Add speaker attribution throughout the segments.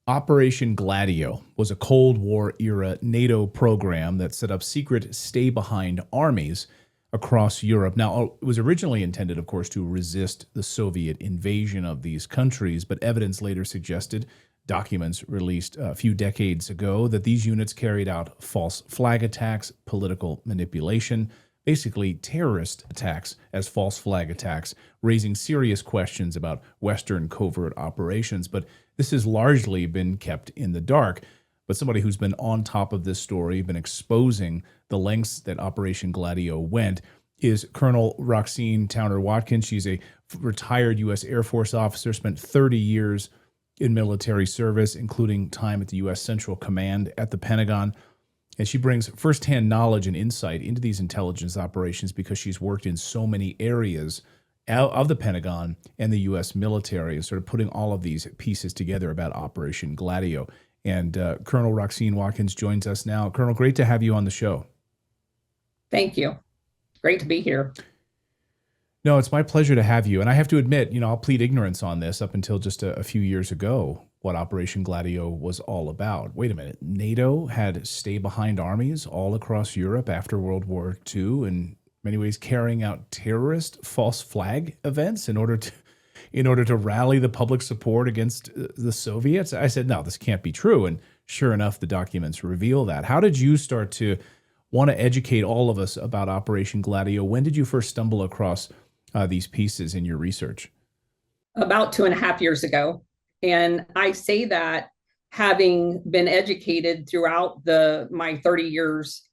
Speaker 1: Operation Gladio was a Cold War era NATO program that set up secret stay-behind armies across Europe. Now, it was originally intended, of course, to resist the Soviet invasion of these countries, but evidence later suggested, documents released a few decades ago, that these units carried out false flag attacks, political manipulation, basically terrorist attacks as false flag attacks, raising serious questions about Western covert operations. But this has largely been kept in the dark. But somebody who's been on top of this story, been exposing the lengths that Operation Gladio went, is Colonel Roxanne Watkins. She's a retired U.S. Air Force officer, spent 30 years in military service, including time at the U.S. Central Command at the Pentagon. And she brings firsthand knowledge and insight into these intelligence operations because she's worked in so many areas of the Pentagon and the U.S. military, and sort of putting all of these pieces together about Operation Gladio. And Colonel Roxanne Watkins joins us now. Colonel, great to have you on the show.
Speaker 2: Thank you. Great to be here.
Speaker 1: No, it's my pleasure to have you. And I have to admit, I'll plead ignorance on this up until just a few years ago, what Operation Gladio was all about. Wait a minute. NATO had stay-behind armies all across Europe after World War II, in many ways carrying out terrorist false flag events in order to rally the public support against the Soviets. I said, no, this can't be true. And sure enough, the documents reveal that. How did you start to want to educate all of us about Operation Gladio? When did you first stumble across these pieces in your research?
Speaker 2: About 2.5 years ago. And I say that having been educated throughout my 30 years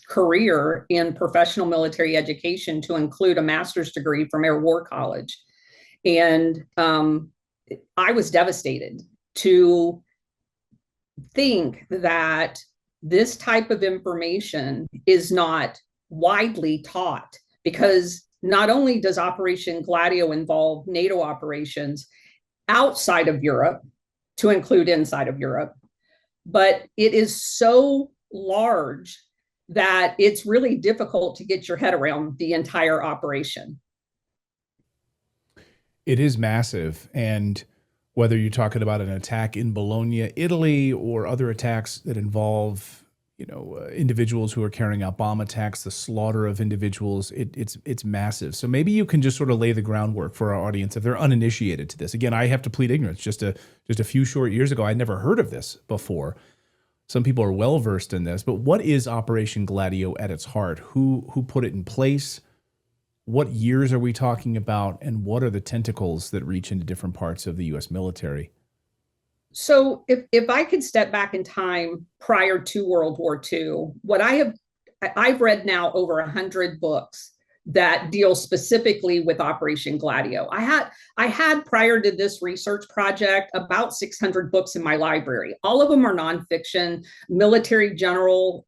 Speaker 2: career in professional military education, to include a master's degree from Air War College. And I was devastated to think that this type of information is not widely taught, because not only does Operation Gladio involve NATO operations outside of Europe to include inside of Europe, but it is so large that it's really difficult to get your head around the entire operation.
Speaker 1: It is massive. And whether you're talking about an attack in Bologna, Italy, or other attacks that involve individuals who are carrying out bomb attacks, the slaughter of individuals, it's massive. So maybe you can just sort of lay the groundwork for our audience if they're uninitiated to this. Again, I have to plead ignorance. Just a few short years ago, I'd never heard of this before. Some people are well versed in this, but what is Operation Gladio at its heart? Who put it in place? What years are we talking about? And what are the tentacles that reach into different parts of the U.S. military?
Speaker 2: So if I could step back in time prior to World War II, I've read now over 100 books that deal specifically with Operation Gladio. I had prior to this research project about 600 books in my library. All of them are nonfiction, military general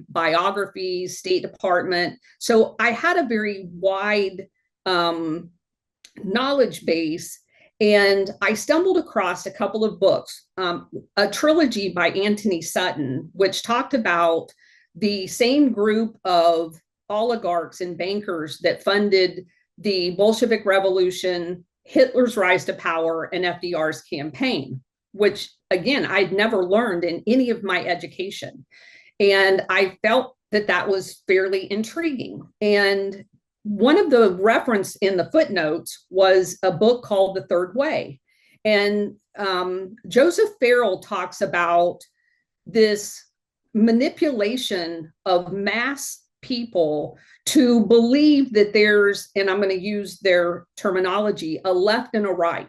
Speaker 2: biographies, State Department. So I had a very wide knowledge base. And I stumbled across a couple of books, a trilogy by Anthony Sutton, which talked about the same group of oligarchs and bankers that funded the Bolshevik Revolution, Hitler's rise to power, and FDR's campaign, which, again, I'd never learned in any of my education. And I felt that was fairly intriguing. And one of the reference in the footnotes was a book called The Third Way. And Joseph Farrell talks about this manipulation of mass people to believe that there's, and I'm going to use their terminology, a left and a right.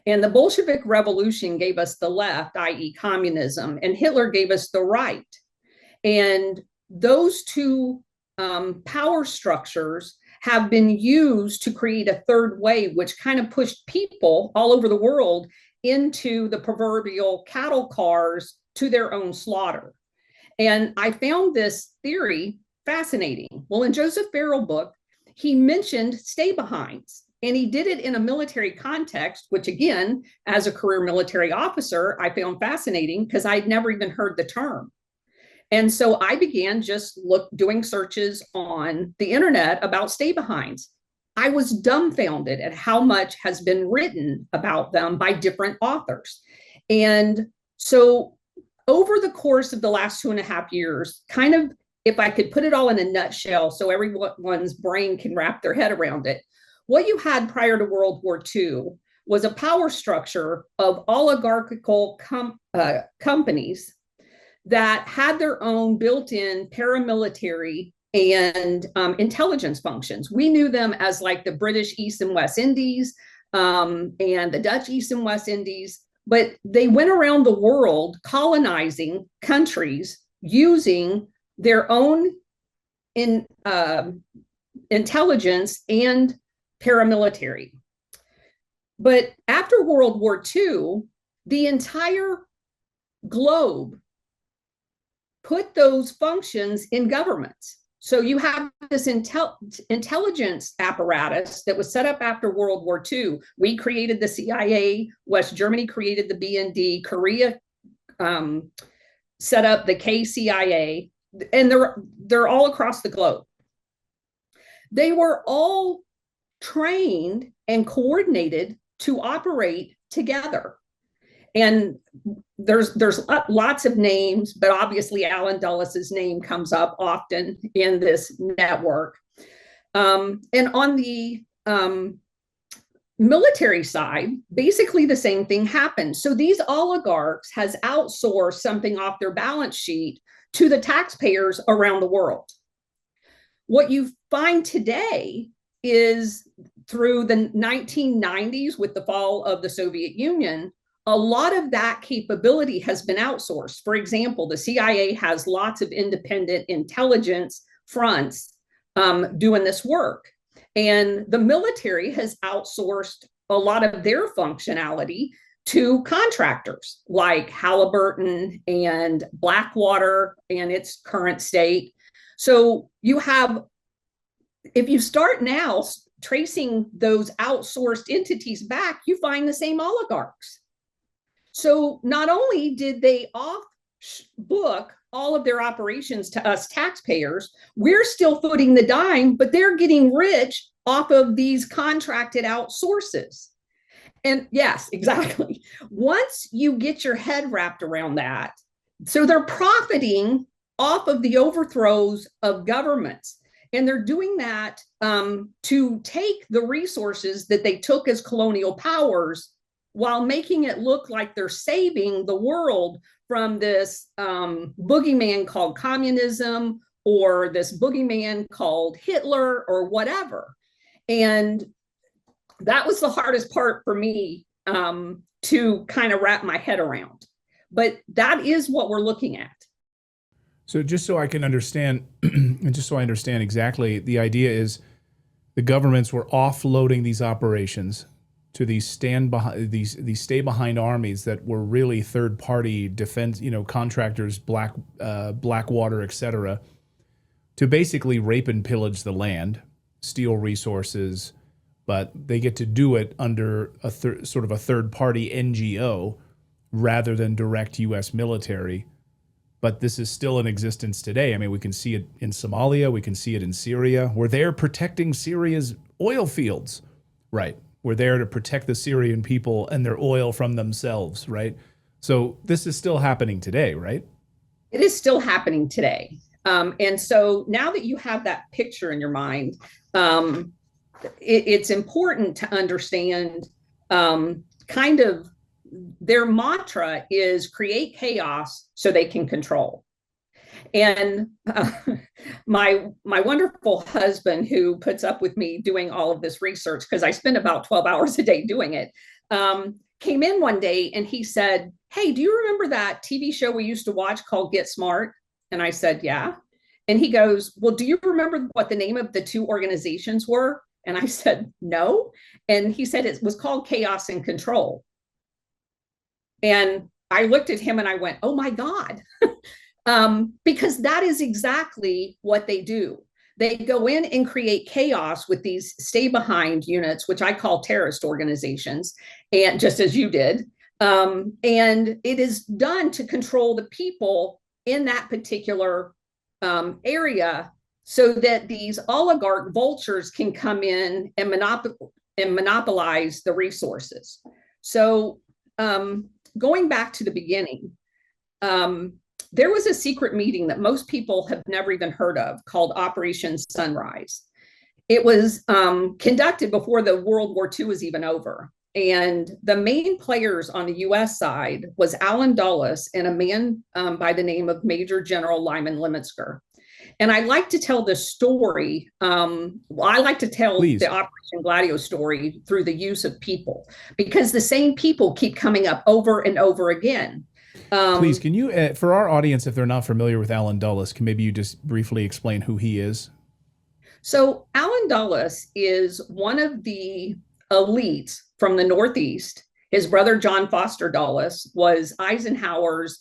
Speaker 2: And the Bolshevik Revolution gave us the left, i.e. communism, and Hitler gave us the right. And those two power structures have been used to create a third way, which kind of pushed people all over the world into the proverbial cattle cars to their own slaughter. And I found this theory fascinating. Well, in Joseph Farrell's book, he mentioned stay-behinds, and he did it in a military context, which, again, as a career military officer, I found fascinating because I'd never even heard the term. And so I began just doing searches on the internet about stay-behinds. I was dumbfounded at how much has been written about them by different authors. And so over the course of the last 2.5 years, kind of, if I could put it all in a nutshell so everyone's brain can wrap their head around it, what you had prior to World War II was a power structure of oligarchical companies that had their own built-in paramilitary and intelligence functions. We knew them as like the British East and West Indies and the Dutch East and West Indies, but they went around the world colonizing countries using their own intelligence and paramilitary. But after World War II, the entire globe put those functions in governments. So you have this intelligence apparatus that was set up after World War II. We created the CIA, West Germany created the BND, Korea set up the KCIA, and they're all across the globe. They were all trained and coordinated to operate together. And there's lots of names, but obviously Alan Dulles' name comes up often in this network. And on the military side, basically the same thing happened. So these oligarchs has outsourced something off their balance sheet to the taxpayers around the world. What you find today is through the 1990s, with the fall of the Soviet Union, a lot of that capability has been outsourced. For example, the CIA has lots of independent intelligence fronts doing this work. And the military has outsourced a lot of their functionality to contractors like Halliburton and Blackwater and its current state. So you have, if you start now tracing those outsourced entities back, you find the same oligarchs. So not only did they off book all of their operations to us taxpayers, we're still footing the dime, but they're getting rich off of these contracted out sources. And yes, exactly. Once you get your head wrapped around that, so they're profiting off of the overthrows of governments. And they're doing that to take the resources that they took as colonial powers while making it look like they're saving the world from this boogeyman called communism or this boogeyman called Hitler or whatever. And that was the hardest part for me to kind of wrap my head around. But that is what we're looking at.
Speaker 1: So just so I can understand, and just so I understand exactly, the idea is the governments were offloading these operations to these stay behind armies that were really third party defense, contractors, Blackwater, etc., to basically rape and pillage the land, steal resources, but they get to do it under a sort of a third party NGO rather than direct U.S. military. But this is still in existence today. I mean, we can see it in Somalia. We can see it in Syria. We're there protecting Syria's oil fields, right? We're there to protect the Syrian people and their oil from themselves, right? So this is still happening today, right?
Speaker 2: It is still happening today. And so now that you have that picture in your mind, it's important to understand kind of their mantra is create chaos so they can control. And my wonderful husband, who puts up with me doing all of this research, because I spend about 12 hours a day doing it, came in one day and he said, "Hey, do you remember that TV show we used to watch called Get Smart?" And I said, "Yeah." And he goes, "Well, do you remember what the name of the two organizations were?" And I said, "No." And he said it was called Chaos and Control. And I looked at him and I went, "Oh my God." Because that is exactly what they do. They go in and create chaos with these stay behind units, which I call terrorist organizations, and just as you did. And it is done to control the people in that particular area so that these oligarch vultures can come in and monopolize the resources. So going back to the beginning, there was a secret meeting that most people have never even heard of called Operation Sunrise. It was conducted before the World War II was even over. And the main players on the US side was Allen Dulles and a man by the name of Major General Lyman Lemonsker. And I like to tell the story. I like to tell the Operation Gladio story through the use of people, because the same people keep coming up over and over again.
Speaker 1: Please, can you, for our audience, if they're not familiar with Allen Dulles, can maybe you just briefly explain who he is?
Speaker 2: So Allen Dulles is one of the elites from the Northeast. His brother, John Foster Dulles, was Eisenhower's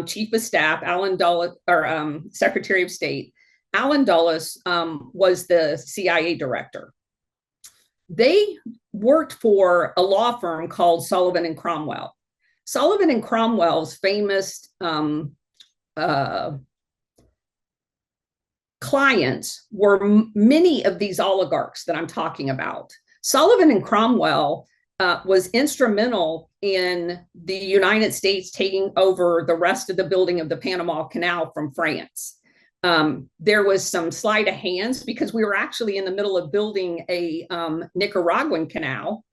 Speaker 2: chief of staff. Allen Dulles, or Secretary of State. Allen Dulles was the CIA director. They worked for a law firm called Sullivan and Cromwell. Sullivan and Cromwell's famous clients were many of these oligarchs that I'm talking about. Sullivan and Cromwell was instrumental in the United States taking over the rest of the building of the Panama Canal from France. There was some sleight of hands because we were actually in the middle of building a Nicaraguan canal,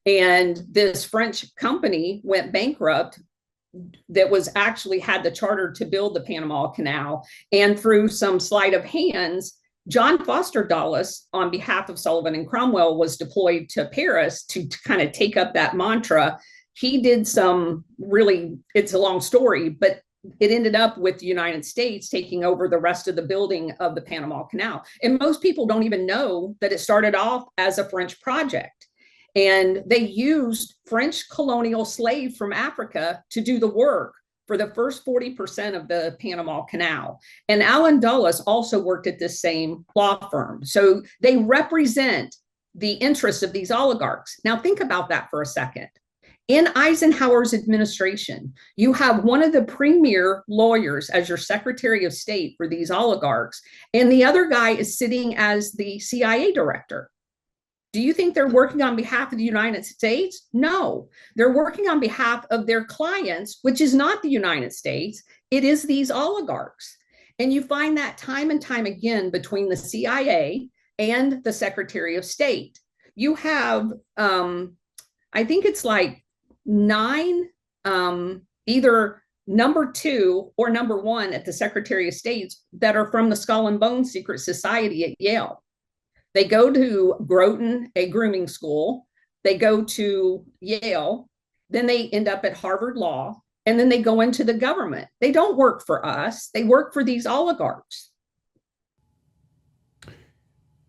Speaker 2: and this French company went bankrupt that was actually had the charter to build the Panama Canal. And through some sleight of hands, John Foster Dulles, on behalf of Sullivan and Cromwell, was deployed to Paris to kind of take up that mantra. He did some really, it's a long story, but it ended up with the United States taking over the rest of the building of the Panama Canal. And most people don't even know that it started off as a French project. And they used French colonial slaves from Africa to do the work for the first 40% of the Panama Canal. And Allen Dulles also worked at this same law firm. So they represent the interests of these oligarchs. Now think about that for a second. In Eisenhower's administration, you have one of the premier lawyers as your Secretary of State for these oligarchs, and the other guy is sitting as the CIA director. Do you think they're working on behalf of the United States? No, they're working on behalf of their clients, which is not the United States. It is these oligarchs. And you find that time and time again between the CIA and the Secretary of State. You have, I think it's like 9, either number 2 or number 1 at the Secretary of State that are from the Skull and Bones Secret Society at Yale. They go to Groton, a grooming school. They go to Yale. Then they end up at Harvard Law. And then they go into the government. They don't work for us. They work for these oligarchs.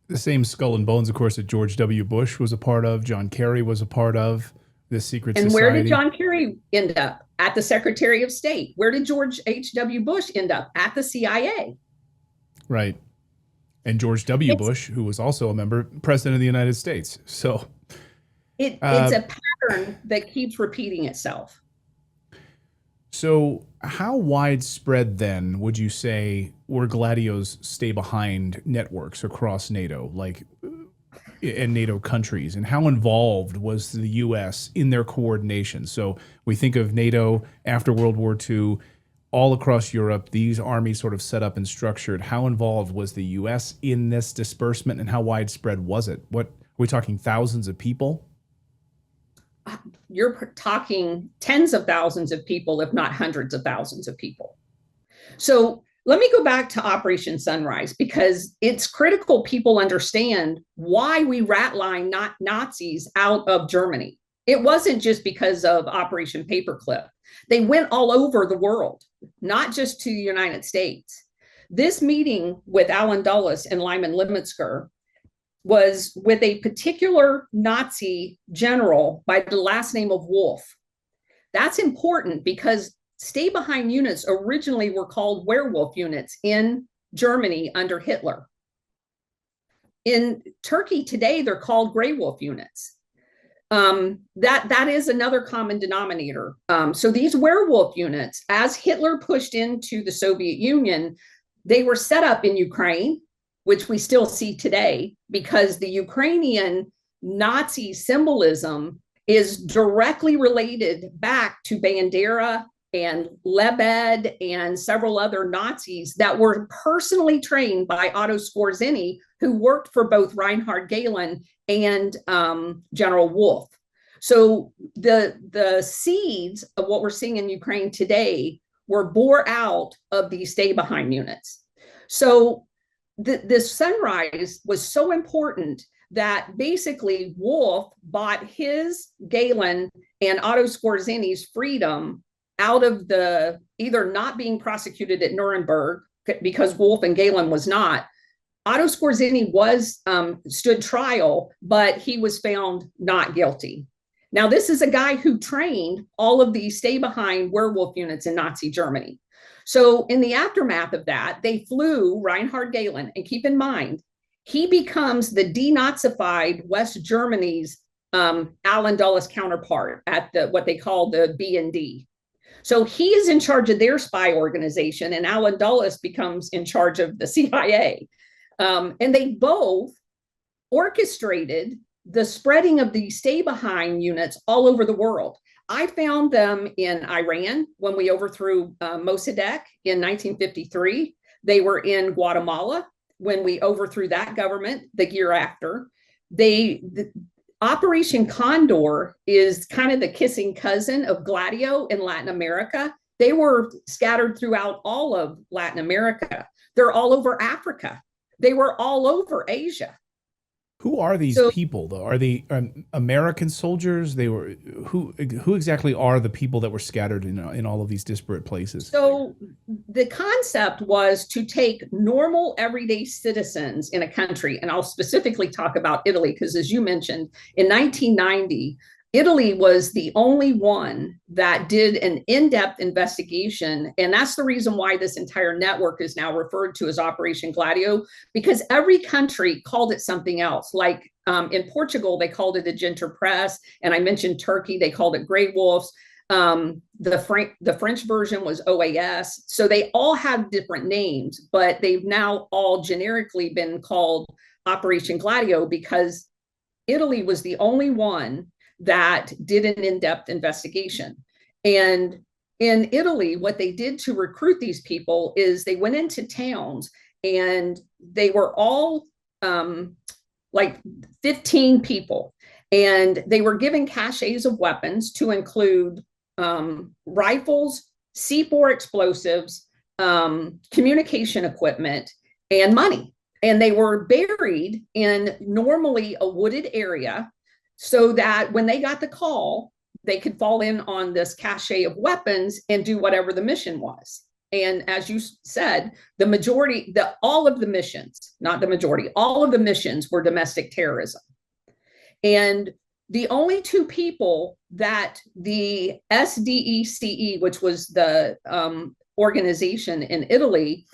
Speaker 1: The same Skull and Bones, of course, that George W. Bush was a part of, John Kerry was a part of, this secret society.
Speaker 2: And where did John Kerry end up? At the Secretary of State. Where did George H.W. Bush end up? At the CIA.
Speaker 1: Right. And George W. Bush, who was also a member, president of the United States. So
Speaker 2: it's a pattern that keeps repeating itself.
Speaker 1: So how widespread then would you say were Gladio's stay behind networks across NATO, like in NATO countries, and how involved was the U.S. in their coordination? So we think of NATO after World War II, all across Europe, these armies sort of set up and structured. How involved was the U.S. in this disbursement, and how widespread was it? What are we talking, thousands of people?
Speaker 2: You're talking tens of thousands of people, if not hundreds of thousands of people. So let me go back to Operation Sunrise, because it's critical people understand why we ratline Nazis out of Germany. It wasn't just because of Operation Paperclip. They went all over the world, not just to the United States. This meeting with Allen Dulles and Lyman Lemonsker was with a particular Nazi general by the last name of Wolf. That's important because stay-behind units originally were called werewolf units in Germany under Hitler. In Turkey today, they're called gray wolf units. That is another common denominator. So these werewolf units, as Hitler pushed into the Soviet Union, they were set up in Ukraine, which we still see today, because the Ukrainian Nazi symbolism is directly related back to Bandera and Lebed and several other Nazis that were personally trained by Otto Skorzeny, who worked for both Reinhard Gehlen and General Wolf. So the seeds of what we're seeing in Ukraine today were bore out of these stay-behind units. So this sunrise was so important that basically Wolf bought his Gehlen and Otto Skorzeny's freedom out of the either not being prosecuted at Nuremberg because Wolf and Gehlen was not. Otto Skorzeny was stood trial, but he was found not guilty. Now, this is a guy who trained all of these stay-behind werewolf units in Nazi Germany. So in the aftermath of that, they flew Reinhard Gehlen, and keep in mind, he becomes the denazified West Germany's Alan Dulles counterpart at what they call the B&D. So he is in charge of their spy organization, and Alan Dulles becomes in charge of the CIA. And they both orchestrated the spreading of the stay-behind units all over the world. I found them in Iran when we overthrew Mossadegh in 1953. They were in Guatemala when we overthrew that government the year after. Operation Condor is kind of the kissing cousin of Gladio in Latin America. They were scattered throughout all of Latin America. They're all over Africa. They were all over Asia.
Speaker 1: Who are these people, though? Are they American soldiers? They were who exactly are the people that were scattered in all of these disparate places?
Speaker 2: So the concept was to take normal everyday citizens in a country, and I'll specifically talk about Italy because, as you mentioned, in 1990, Italy was the only one that did an in-depth investigation. And that's the reason why this entire network is now referred to as Operation Gladio, because every country called it something else. Like in Portugal, they called it Agenter Press. And I mentioned Turkey, they called it Grey Wolves. The French version was OAS. So they all have different names, but they've now all generically been called Operation Gladio because Italy was the only one that did an in-depth investigation. And in Italy, what they did to recruit these people is they went into towns and they were all like 15 people. And they were given caches of weapons to include rifles, C4 explosives, communication equipment, and money. And they were buried in normally a wooded area so that when they got the call, they could fall in on this cache of weapons and do whatever the mission was. And as you said, all of the missions, not the majority, all of the missions were domestic terrorism. And the only two people that the SDECE, which was the organization in Italy,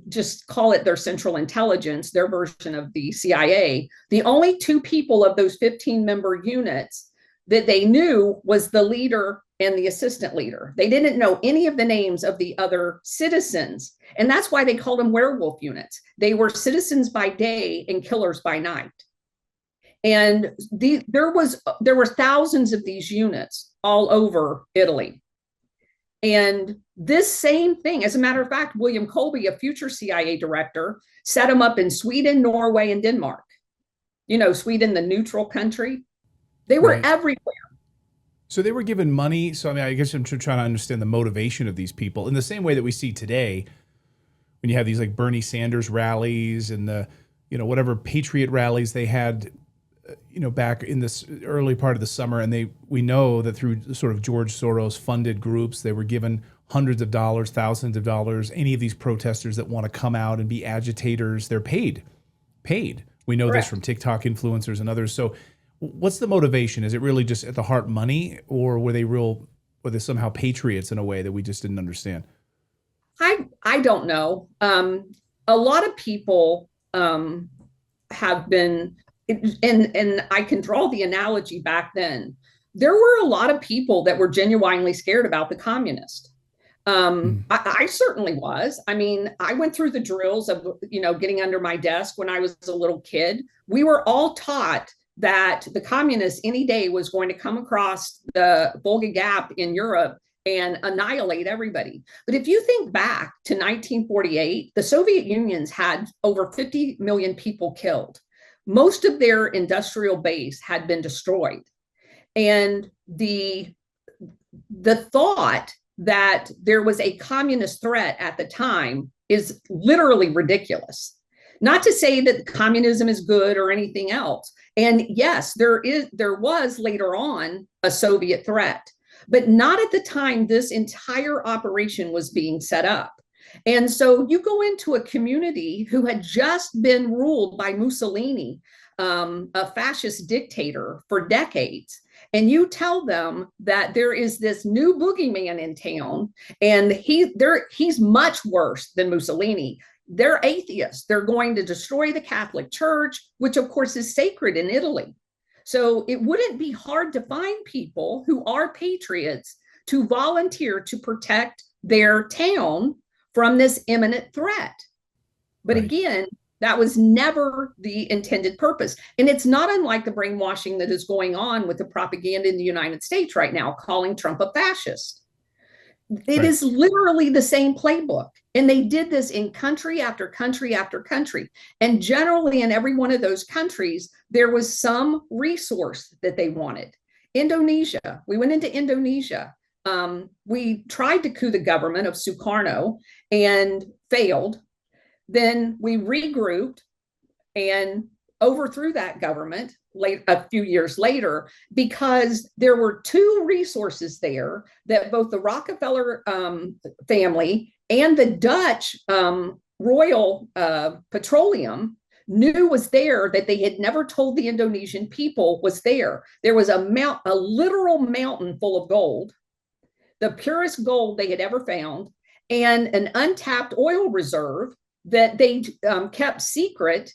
Speaker 2: just call it their central intelligence, their version of the CIA. The only two people of those 15-member units that they knew was the leader and the assistant leader. They didn't know any of the names of the other citizens. And that's why they called them werewolf units. They were citizens by day and killers by night. And there were thousands of these units all over Italy. And this same thing, as a matter of fact, William Colby, a future CIA director, set them up in Sweden, Norway, and Denmark. You know, Sweden, the neutral country. They were everywhere.
Speaker 1: So they were given money. So, I mean, I guess I'm trying to understand the motivation of these people in the same way that we see today when you have these like Bernie Sanders rallies and the, whatever Patriot rallies they had, back in this early part of the summer. And we know that through sort of George Soros funded groups, they were given hundreds of dollars, thousands of dollars. Any of these protesters that want to come out and be agitators, they're paid. We know this from TikTok influencers and others. So what's the motivation? Is it really just at the heart money, or were they somehow patriots in a way that we just didn't understand?
Speaker 2: I don't know. A lot of people have been, and I can draw the analogy back then. There were a lot of people that were genuinely scared about the communists. I certainly was. I mean, I went through the drills of, getting under my desk when I was a little kid. We were all taught that the communists any day was going to come across the Volga Gap in Europe and annihilate everybody. But if you think back to 1948, the Soviet Union's had over 50 million people killed. Most of their industrial base had been destroyed. And the thought that there was a communist threat at the time is literally ridiculous. Not to say that communism is good or anything else. And yes, there was later on a Soviet threat, but not at the time this entire operation was being set up. And so you go into a community who had just been ruled by Mussolini, a fascist dictator, for decades, and you tell them that there is this new boogeyman in town, and he's much worse than Mussolini. They're atheists. They're going to destroy the Catholic Church, which of course is sacred in Italy. So it wouldn't be hard to find people who are patriots to volunteer to protect their town from this imminent threat. But right. Again, that was never the intended purpose. And it's not unlike the brainwashing that is going on with the propaganda in the United States right now, calling Trump a fascist. It right. is literally the same playbook. And they did this in country after country after country. And generally in every one of those countries, there was some resource that they wanted. Indonesia, we went into Indonesia. We tried to coup the government of Sukarno and failed. Then we regrouped and overthrew that government a few years later, because there were two resources there that both the Rockefeller family and the Dutch Royal Petroleum knew was there, that they had never told the Indonesian people was there. There was a literal mountain full of gold, the purest gold they had ever found, and an untapped oil reserve that they kept secret.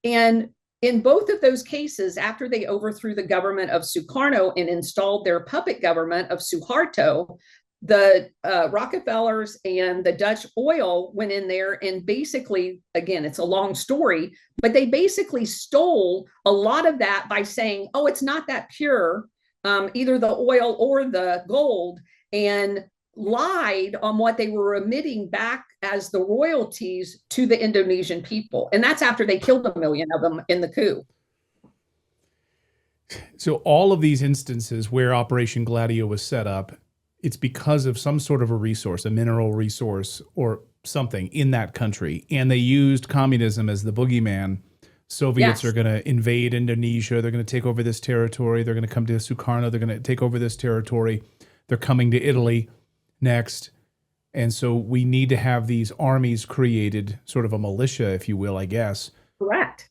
Speaker 2: And in both of those cases, after they overthrew the government of Sukarno and installed their puppet government of Suharto, the Rockefellers and the Dutch oil went in there and basically, again, it's a long story, but they basically stole a lot of that by saying, oh, it's not that pure, either the oil or the gold, and lied on what they were emitting back as the royalties to the Indonesian people. And that's after they killed 1 million of them in the coup.
Speaker 1: So all of these instances where Operation Gladio was set up, it's because of some sort of a resource, a mineral resource or something in that country. And they used communism as the boogeyman. Soviets yes. are going to invade Indonesia. They're going to take over this territory. They're going to come to Sukarno. They're going to take over this territory. They're coming to Italy next. And so we need to have these armies created, sort of a militia, if you will, I guess.
Speaker 2: Correct.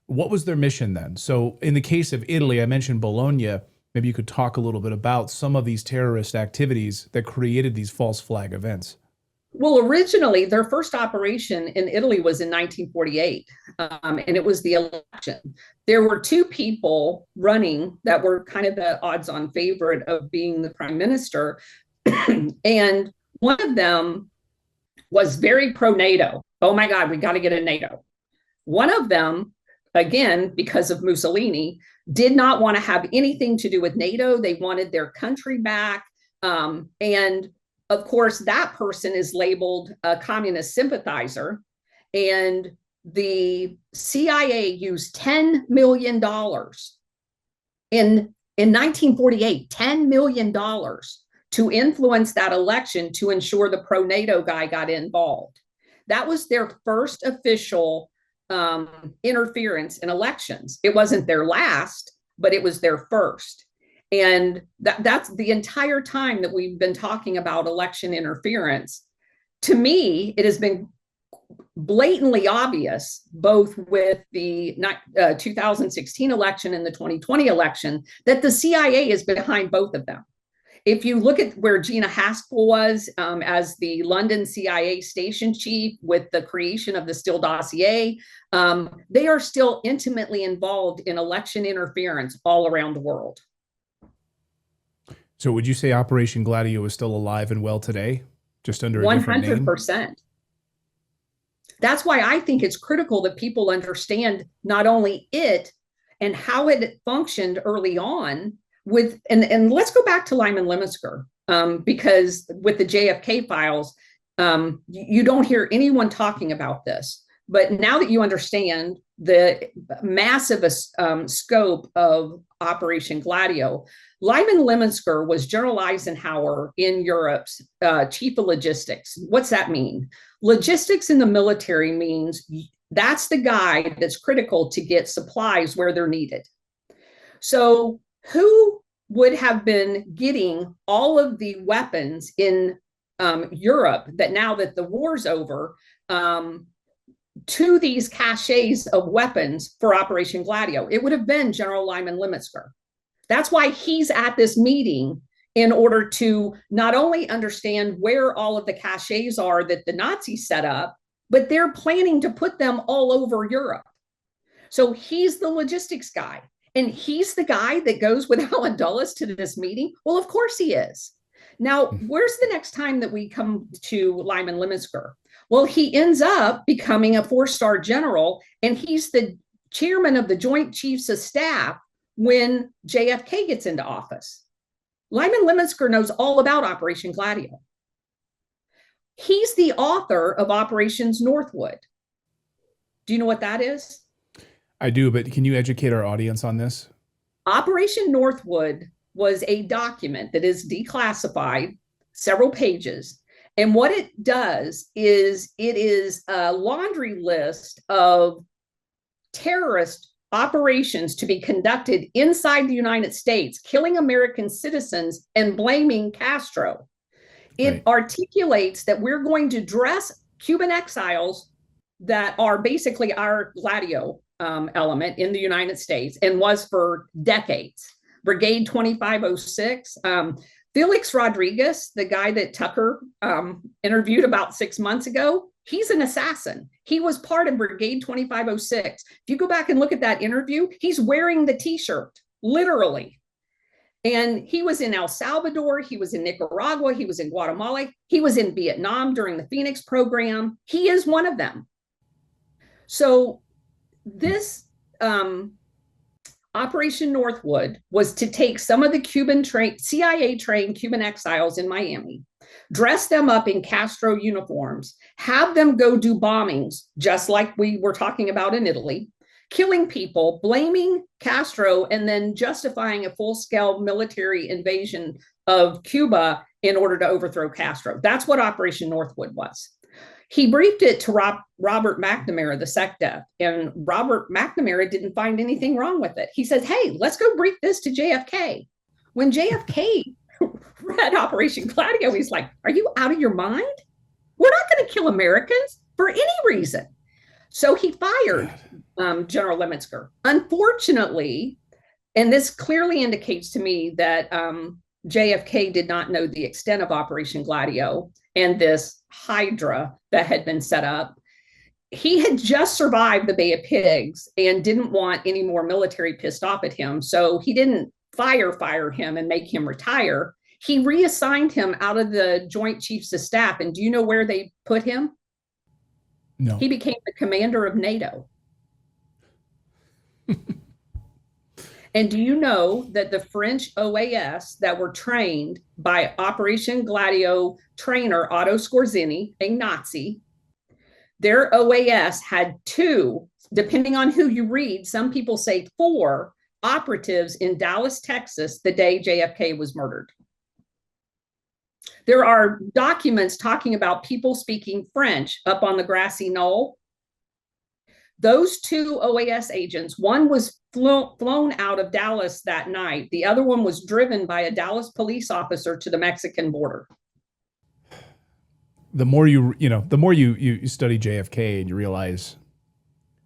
Speaker 1: What was their mission then? So in the case of Italy, I mentioned Bologna. Maybe you could talk a little bit about some of these terrorist activities that created these false flag events.
Speaker 2: Well, originally, their first operation in Italy was in 1948, and it was the election. There were two people running that were kind of the odds-on favorite of being the prime minister, and one of them was very pro-NATO. Oh my God, we got to get a NATO. One of them, again, because of Mussolini, did not want to have anything to do with NATO. They wanted their country back. And of course, that person is labeled a communist sympathizer. And the CIA used $10 million in 1948, $10 million to influence that election to ensure the pro-NATO guy got involved. That was their first official interference in elections. It wasn't their last, but it was their first. And that's the entire time that we've been talking about election interference. To me, it has been blatantly obvious, both with the 2016 election and the 2020 election, that the CIA is behind both of them. If you look at where Gina Haspel was as the London CIA station chief with the creation of the Steele dossier, they are still intimately involved in election interference all around the world.
Speaker 1: So would you say Operation Gladio is still alive and well today, just under a different name?
Speaker 2: 100%. That's why I think it's critical that people understand not only it and how it functioned early on with, and let's go back to Lyman Lemonsker, because with the JFK files, you don't hear anyone talking about this. But now that you understand the massive scope of Operation Gladio, Lyman Lemonsker was General Eisenhower in Europe's chief of logistics. What's that mean? Logistics in the military means that's the guy that's critical to get supplies where they're needed. So who would have been getting all of the weapons in Europe that now that the war's over, to these caches of weapons for Operation Gladio? It would have been General Lyman Lemonsker. That's why he's at this meeting, in order to not only understand where all of the caches are that the Nazis set up, but they're planning to put them all over Europe. So he's the logistics guy. And he's the guy that goes with Alan Dulles to this meeting? Well, of course he is. Now, where's the next time that we come to Lyman Lemonsker? Well, he ends up becoming a 4-star general, and he's the chairman of the Joint Chiefs of Staff when JFK gets into office. Lyman Lemonsker knows all about Operation Gladio. He's the author of Operations Northwood. Do you know what that is?
Speaker 1: I do, but can you educate our audience on this?
Speaker 2: Operation Northwood was a document that is declassified, several pages. And what it does is it is a laundry list of terrorist operations to be conducted inside the United States, killing American citizens and blaming Castro. It articulates that we're going to dress Cuban exiles that are basically our Gladio element in the United States, and was for decades. Brigade 2506. Felix Rodriguez, the guy that Tucker interviewed about 6 months ago, he's an assassin. He was part of Brigade 2506. If you go back and look at that interview, he's wearing the t-shirt, literally. And he was in El Salvador, he was in Nicaragua, he was in Guatemala, he was in Vietnam during the Phoenix program. He is one of them. So this Operation Northwood was to take some of the CIA-trained Cuban exiles in Miami, dress them up in Castro uniforms, have them go do bombings, just like we were talking about in Italy, killing people, blaming Castro, and then justifying a full-scale military invasion of Cuba in order to overthrow Castro. That's what Operation Northwood was. He briefed it to Robert McNamara, the SecDef, and Robert McNamara didn't find anything wrong with it. He says, hey, let's go brief this to JFK. When JFK read Operation Gladio, he's like, are you out of your mind? We're not going to kill Americans for any reason. So he fired General Lemonsker. Unfortunately, and this clearly indicates to me that JFK did not know the extent of Operation Gladio and this Hydra that had been set up. He had just survived the Bay of Pigs and didn't want any more military pissed off at him. So he didn't fire him and make him retire. He reassigned him out of the Joint Chiefs of Staff. And do you know where they put him?
Speaker 1: No.
Speaker 2: He became the commander of NATO. And do you know that the French OAS that were trained by Operation Gladio trainer Otto Skorzeny, a Nazi, their OAS had 2, depending on who you read, some people say 4 operatives in Dallas, Texas, the day JFK was murdered. There are documents talking about people speaking French up on the grassy knoll. Those 2 OAS agents, one was flown out of Dallas that night. The other one was driven by a Dallas police officer to the Mexican border.
Speaker 1: The more you study JFK and you realize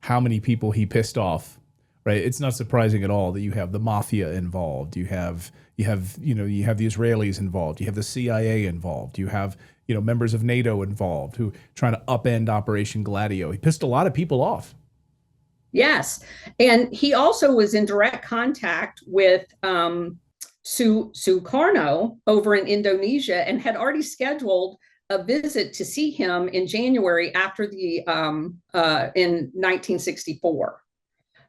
Speaker 1: how many people he pissed off, right? It's not surprising at all that you have the mafia involved. You have the Israelis involved. You have the CIA involved. You have members of NATO involved who trying to upend Operation Gladio. He pissed a lot of people off.
Speaker 2: Yes. And he also was in direct contact with Sukarno over in Indonesia and had already scheduled a visit to see him in January after in 1964.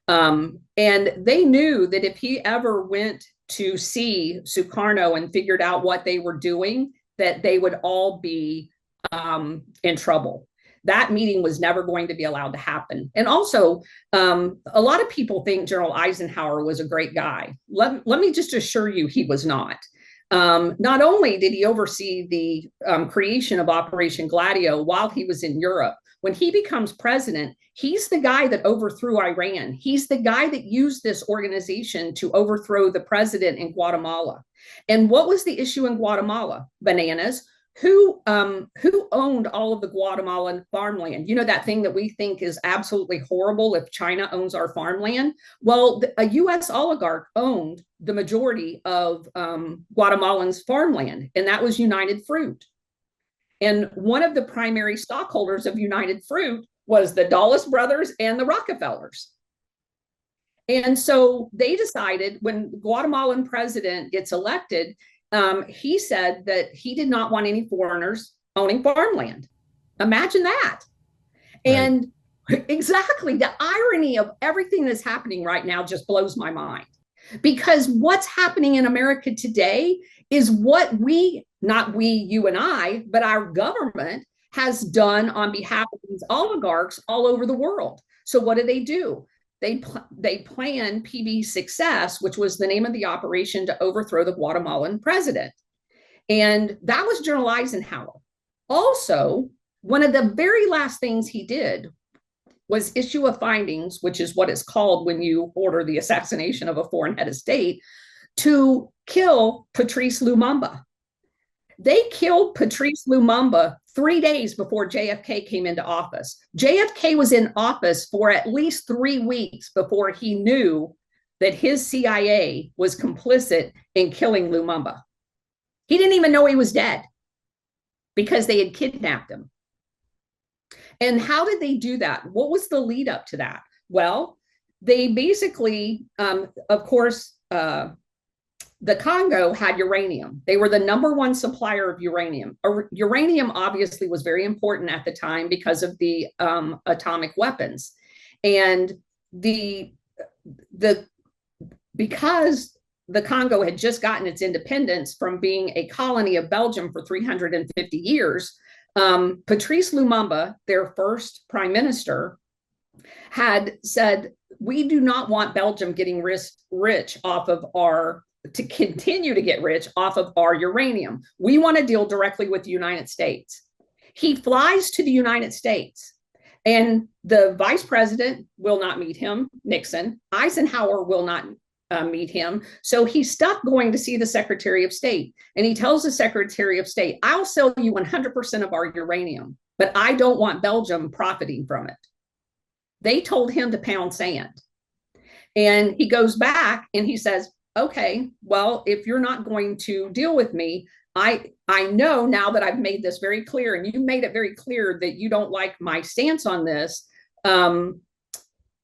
Speaker 2: And they knew that if he ever went to see Sukarno and figured out what they were doing, that they would all be in trouble. That meeting was never going to be allowed to happen. And also, a lot of people think General Eisenhower was a great guy. Let me just assure you he was not. Not only did he oversee the creation of Operation Gladio while he was in Europe, when he becomes president, he's the guy that overthrew Iran. He's the guy that used this organization to overthrow the president in Guatemala. And what was the issue in Guatemala? Bananas. Who owned all of the Guatemalan farmland? You know, that thing that we think is absolutely horrible if China owns our farmland? Well, a U.S. oligarch owned the majority of Guatemalans' farmland, and that was United Fruit. And one of the primary stockholders of United Fruit was the Dulles brothers and the Rockefellers. And so they decided, when the Guatemalan president gets elected, he said that he did not want any foreigners owning farmland. Imagine that. Right. And exactly, the irony of everything that's happening right now just blows my mind. Because what's happening in America today is what we, not we, you and I, but our government has done on behalf of these oligarchs all over the world. So what do? They planned PB Success, which was the name of the operation, to overthrow the Guatemalan president. And that was General Eisenhower. Also, one of the very last things he did was issue a findings, which is what is called when you order the assassination of a foreign head of state, to kill Patrice Lumumba. They killed Patrice Lumumba 3 days before JFK came into office. JFK was in office for at least 3 weeks before he knew that his CIA was complicit in killing Lumumba. He didn't even know he was dead because they had kidnapped him. And how did they do that? What was the lead up to that? Well, they basically, of course, the Congo had uranium. They were the #1 supplier of uranium. Uranium obviously was very important at the time because of the atomic weapons. And because the Congo had just gotten its independence from being a colony of Belgium for 350 years, Patrice Lumumba, their first prime minister, had said, we do not want Belgium getting rich off of to continue to get rich off of our uranium. We want to deal directly with the United States. He flies to the United States, and the vice president will not meet him, Nixon. Eisenhower will not meet him. So he's stuck going to see the Secretary of State. And he tells the Secretary of State, I'll sell you 100% of our uranium, but I don't want Belgium profiting from it. They told him to pound sand. And he goes back and he says, okay, well, if you're not going to deal with me, I know now that I've made this very clear, and you made it very clear that you don't like my stance on this.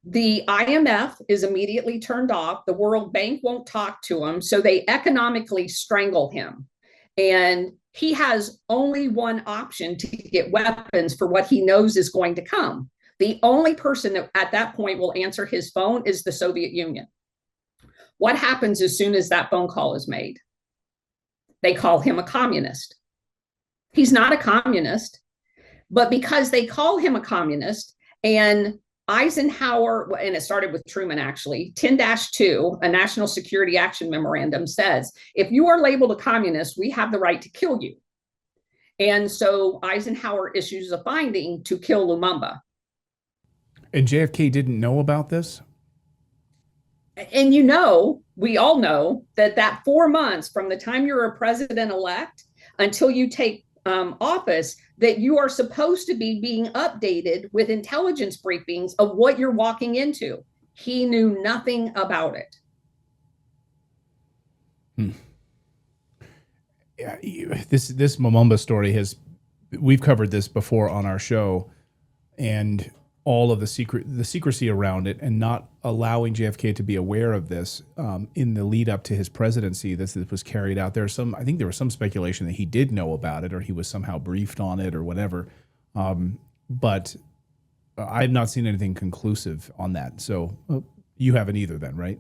Speaker 2: The IMF is immediately turned off. The World Bank won't talk to him. So they economically strangle him. And he has only one option to get weapons for what he knows is going to come. The only person that at that point will answer his phone is the Soviet Union. What happens as soon as that phone call is made? They call him a communist. He's not a communist, but because they call him a communist, and Eisenhower, and it started with Truman actually, 10-2, a National Security Action Memorandum says, if you are labeled a communist, we have the right to kill you. And so Eisenhower issues a finding to kill Lumumba.
Speaker 1: And JFK didn't know about this?
Speaker 2: And you know, we all know that 4 months from the time you're a president-elect until you take office, that you are supposed to be being updated with intelligence briefings of what you're walking into. He knew nothing about it.
Speaker 1: Yeah, this Lumumba story we've covered this before on our show, and all of the secrecy around it, and not allowing JFK to be aware of this in the lead up to his presidency. This was carried out. I think there was some speculation that he did know about it, or he was somehow briefed on it, or whatever. But I've not seen anything conclusive on that. So You haven't either then, right?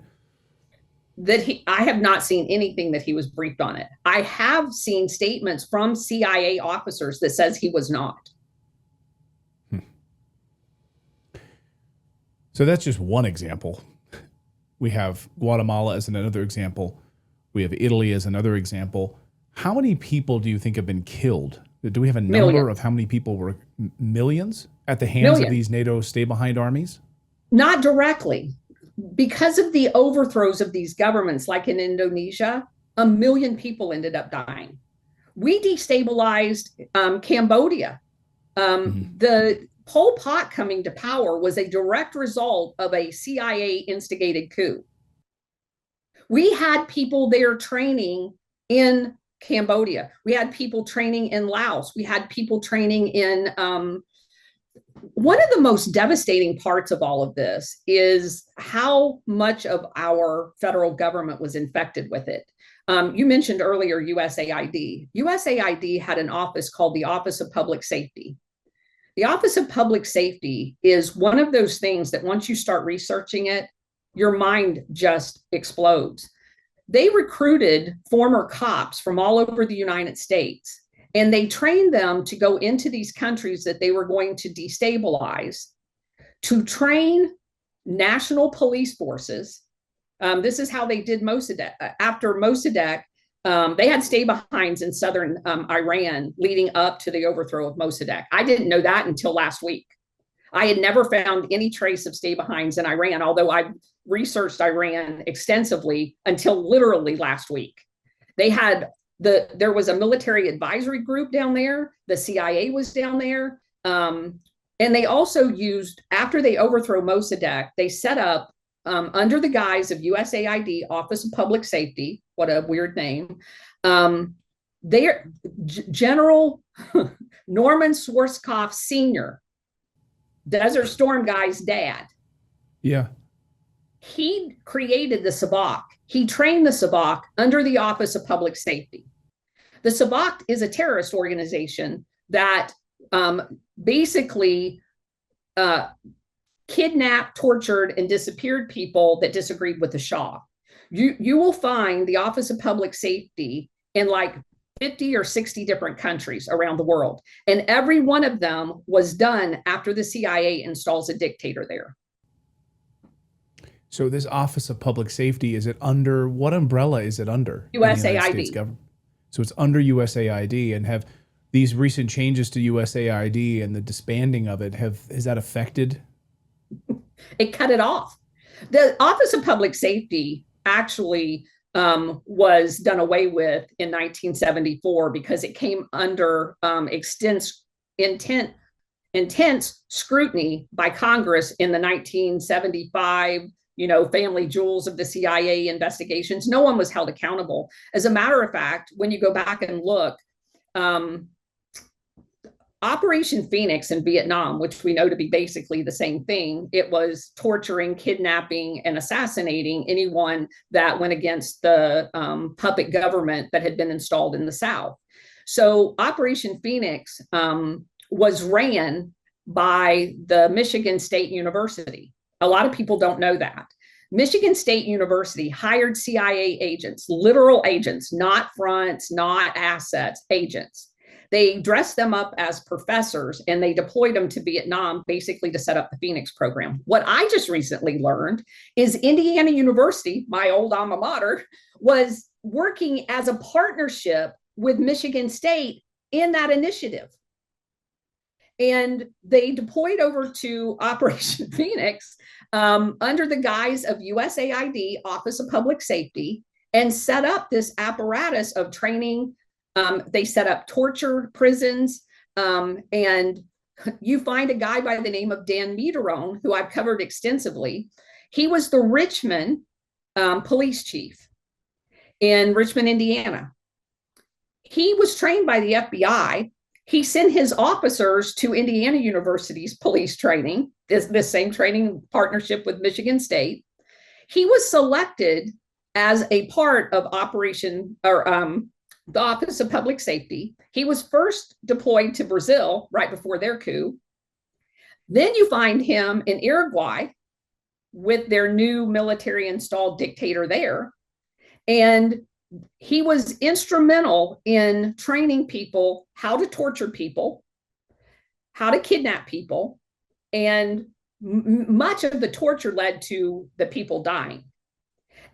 Speaker 2: I have not seen anything that he was briefed on it. I have seen statements from CIA officers that says he was not.
Speaker 1: So that's just one example. We have Guatemala as another example. We have Italy as another example. How many people do you think have been killed? Do we have a number of how many people were millions at the hands of these NATO stay-behind armies?
Speaker 2: Not directly. Because of the overthrows of these governments, like in Indonesia, 1 million people ended up dying. We destabilized Cambodia. The Pol Pot coming to power was a direct result of a CIA instigated coup. We had people there training in Cambodia. We had people training in Laos. We had people training in one of the most devastating parts of all of this is how much of our federal government was infected with it. You mentioned earlier USAID. USAID had an office called the Office of Public Safety. The Office of Public Safety is one of those things that once you start researching it, your mind just explodes. They recruited former cops from all over the United States, and they trained them to go into these countries that they were going to destabilize, to train national police forces. This is how they did Mossadegh. After Mossadegh, they had stay-behinds in southern Iran leading up to the overthrow of Mossadegh. I didn't know that until last week. I had never found any trace of stay-behinds in Iran, although I researched Iran extensively until literally last week. They had there was a military advisory group down there. The CIA was down there. And they also used, after they overthrew Mossadegh, they set up under the guise of USAID, Office of Public Safety, what a weird name, General Norman Schwarzkopf Sr., Desert Storm guy's dad.
Speaker 1: Yeah.
Speaker 2: He created the Sabak. He trained the Sabak under the Office of Public Safety. The Sabak is a terrorist organization that basically kidnapped, tortured, and disappeared people that disagreed with the Shah. You will find the Office of Public Safety in like 50 or 60 different countries around the world. And every one of them was done after the CIA installs a dictator there.
Speaker 1: So this Office of Public Safety, is it under, what umbrella is it under?
Speaker 2: USAID.
Speaker 1: So it's under USAID, and have these recent changes to USAID and the disbanding of it, has that affected?
Speaker 2: It cut it off. The Office of Public Safety actually was done away with in 1974 because it came under intense scrutiny by Congress in the 1975, family jewels of the CIA investigations. No one was held accountable. As a matter of fact, when you go back and look, Operation Phoenix in Vietnam, which we know to be basically the same thing, it was torturing, kidnapping, and assassinating anyone that went against the puppet government that had been installed in the South. So Operation Phoenix was ran by the Michigan State University. A lot of people don't know that. Michigan State University hired CIA agents, literal agents, not fronts, not assets, agents. They dressed them up as professors and they deployed them to Vietnam basically to set up the Phoenix program. What I just recently learned is Indiana University, my old alma mater, was working as a partnership with Michigan State in that initiative. And they deployed over to Operation Phoenix under the guise of USAID, Office of Public Safety, and set up this apparatus of training. They set up torture prisons, and you find a guy by the name of Dan Mederone, who I've covered extensively. He was the Richmond police chief in Richmond, Indiana. He was trained by the FBI. He sent his officers to Indiana University's police training, this same training partnership with Michigan State. He was selected as a part of the Office of Public Safety. He was first deployed to Brazil right before their coup. Then you find him in Uruguay. with their new military installed dictator there. And he was instrumental in training people how to torture people, how to kidnap people, and much of the torture led to the people dying.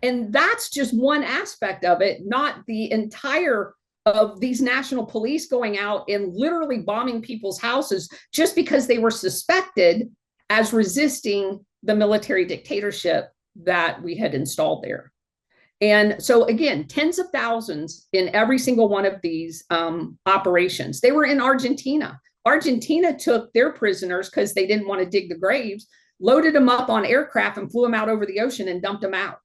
Speaker 2: And that's just one aspect of it, not the entire of these national police going out and literally bombing people's houses just because they were suspected as resisting the military dictatorship that we had installed there. And so again, tens of thousands in every single one of these operations. They were in Argentina. Argentina took their prisoners because they didn't want to dig the graves, loaded them up on aircraft and flew them out over the ocean and dumped them out.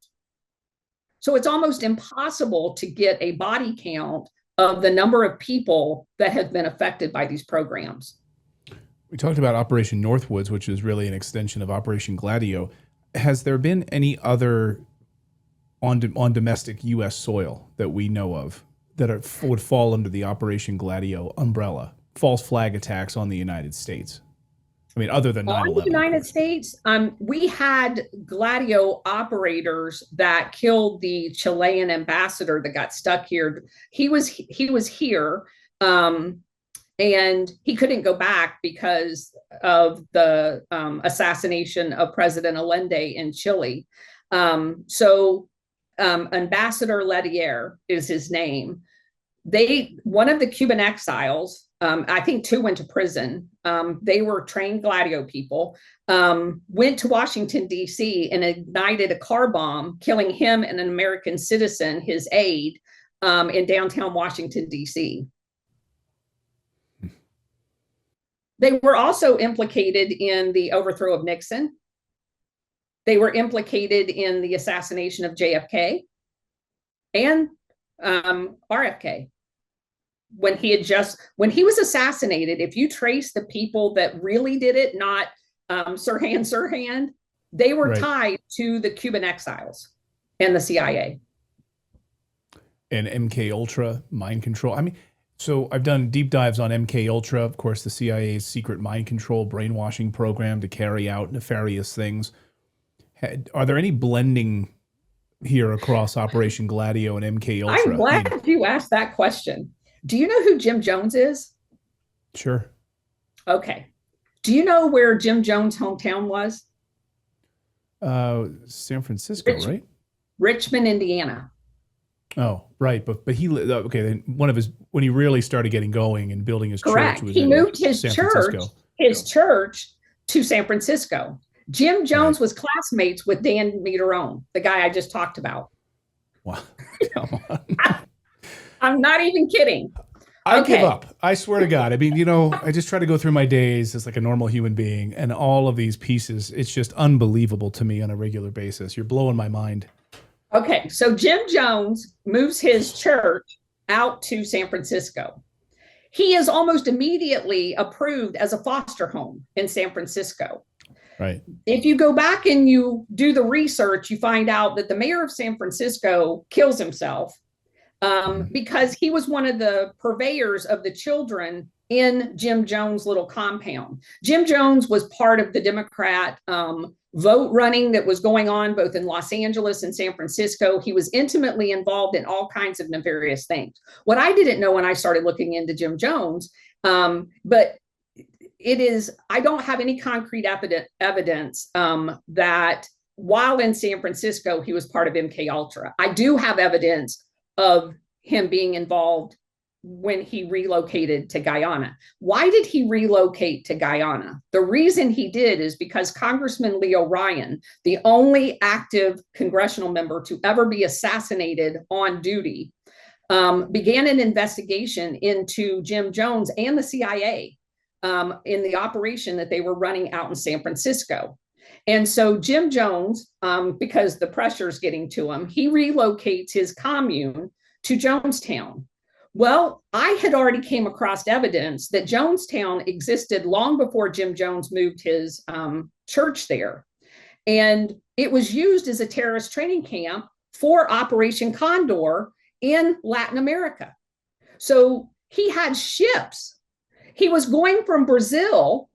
Speaker 2: So it's almost impossible to get a body count of the number of people that have been affected by these programs.
Speaker 1: We talked about Operation Northwoods, which is really an extension of Operation Gladio. Has there been any other on domestic U.S. soil that we know of that would fall under the Operation Gladio umbrella? False flag attacks on the United States? I mean, other than 9/11.
Speaker 2: On the United States, we had Gladio operators that killed the Chilean ambassador that got stuck here. He was here, and he couldn't go back because of the assassination of President Allende in Chile. Ambassador Lear is his name. One of the Cuban exiles, I think 2 went to prison. They were trained Gladio people, went to Washington, D.C. and ignited a car bomb, killing him and an American citizen, his aide, in downtown Washington, D.C. They were also implicated in the overthrow of Nixon. They were implicated in the assassination of JFK and RFK. When he was assassinated, if you trace the people that really did it, not Sirhan, they were tied to the Cuban exiles and the CIA.
Speaker 1: And MK Ultra, mind control. I mean, so I've done deep dives on MK Ultra, of course, the CIA's secret mind control brainwashing program to carry out nefarious things. Are there any blending here across Operation Gladio and MK Ultra?
Speaker 2: I'm glad you asked that question. Do you know who Jim Jones is?
Speaker 1: Sure.
Speaker 2: Okay. Do you know where Jim Jones' hometown was?
Speaker 1: San Francisco, right?
Speaker 2: Richmond, Indiana.
Speaker 1: Oh, right. But he okay. Then when he really started getting going and building his
Speaker 2: Correct.
Speaker 1: church was
Speaker 2: he moved his
Speaker 1: San
Speaker 2: church,
Speaker 1: Francisco.
Speaker 2: Church to San Francisco. Jim Jones was classmates with Dan Miterone, the guy I just talked about.
Speaker 1: Wow. Come on.
Speaker 2: I'm not even kidding.
Speaker 1: I give up. I swear to God. I mean, I just try to go through my days as like a normal human being, and all of these pieces, it's just unbelievable to me on a regular basis. You're blowing my mind.
Speaker 2: Okay, so Jim Jones moves his church out to San Francisco. He is almost immediately approved as a foster home in San Francisco.
Speaker 1: Right.
Speaker 2: If you go back and you do the research, you find out that the mayor of San Francisco kills himself because he was one of the purveyors of the children in Jim Jones' little compound. Jim Jones was part of the Democrat vote running that was going on both in Los Angeles and San Francisco. He was intimately involved in all kinds of nefarious things. What I didn't know when I started looking into Jim Jones, but I don't have any concrete evidence that while in San Francisco, he was part of MK Ultra. I do have evidence of him being involved when he relocated to Guyana. Why did he relocate to Guyana? The reason he did is because Congressman Leo Ryan, the only active congressional member to ever be assassinated on duty, began an investigation into Jim Jones and the CIA in the operation that they were running out in San Francisco. And so Jim Jones, because the pressure is getting to him, he relocates his commune to Jonestown. Well, I had already came across evidence that Jonestown existed long before Jim Jones moved his church there. And it was used as a terrorist training camp for Operation Condor in Latin America. So he had ships. He was going from Brazil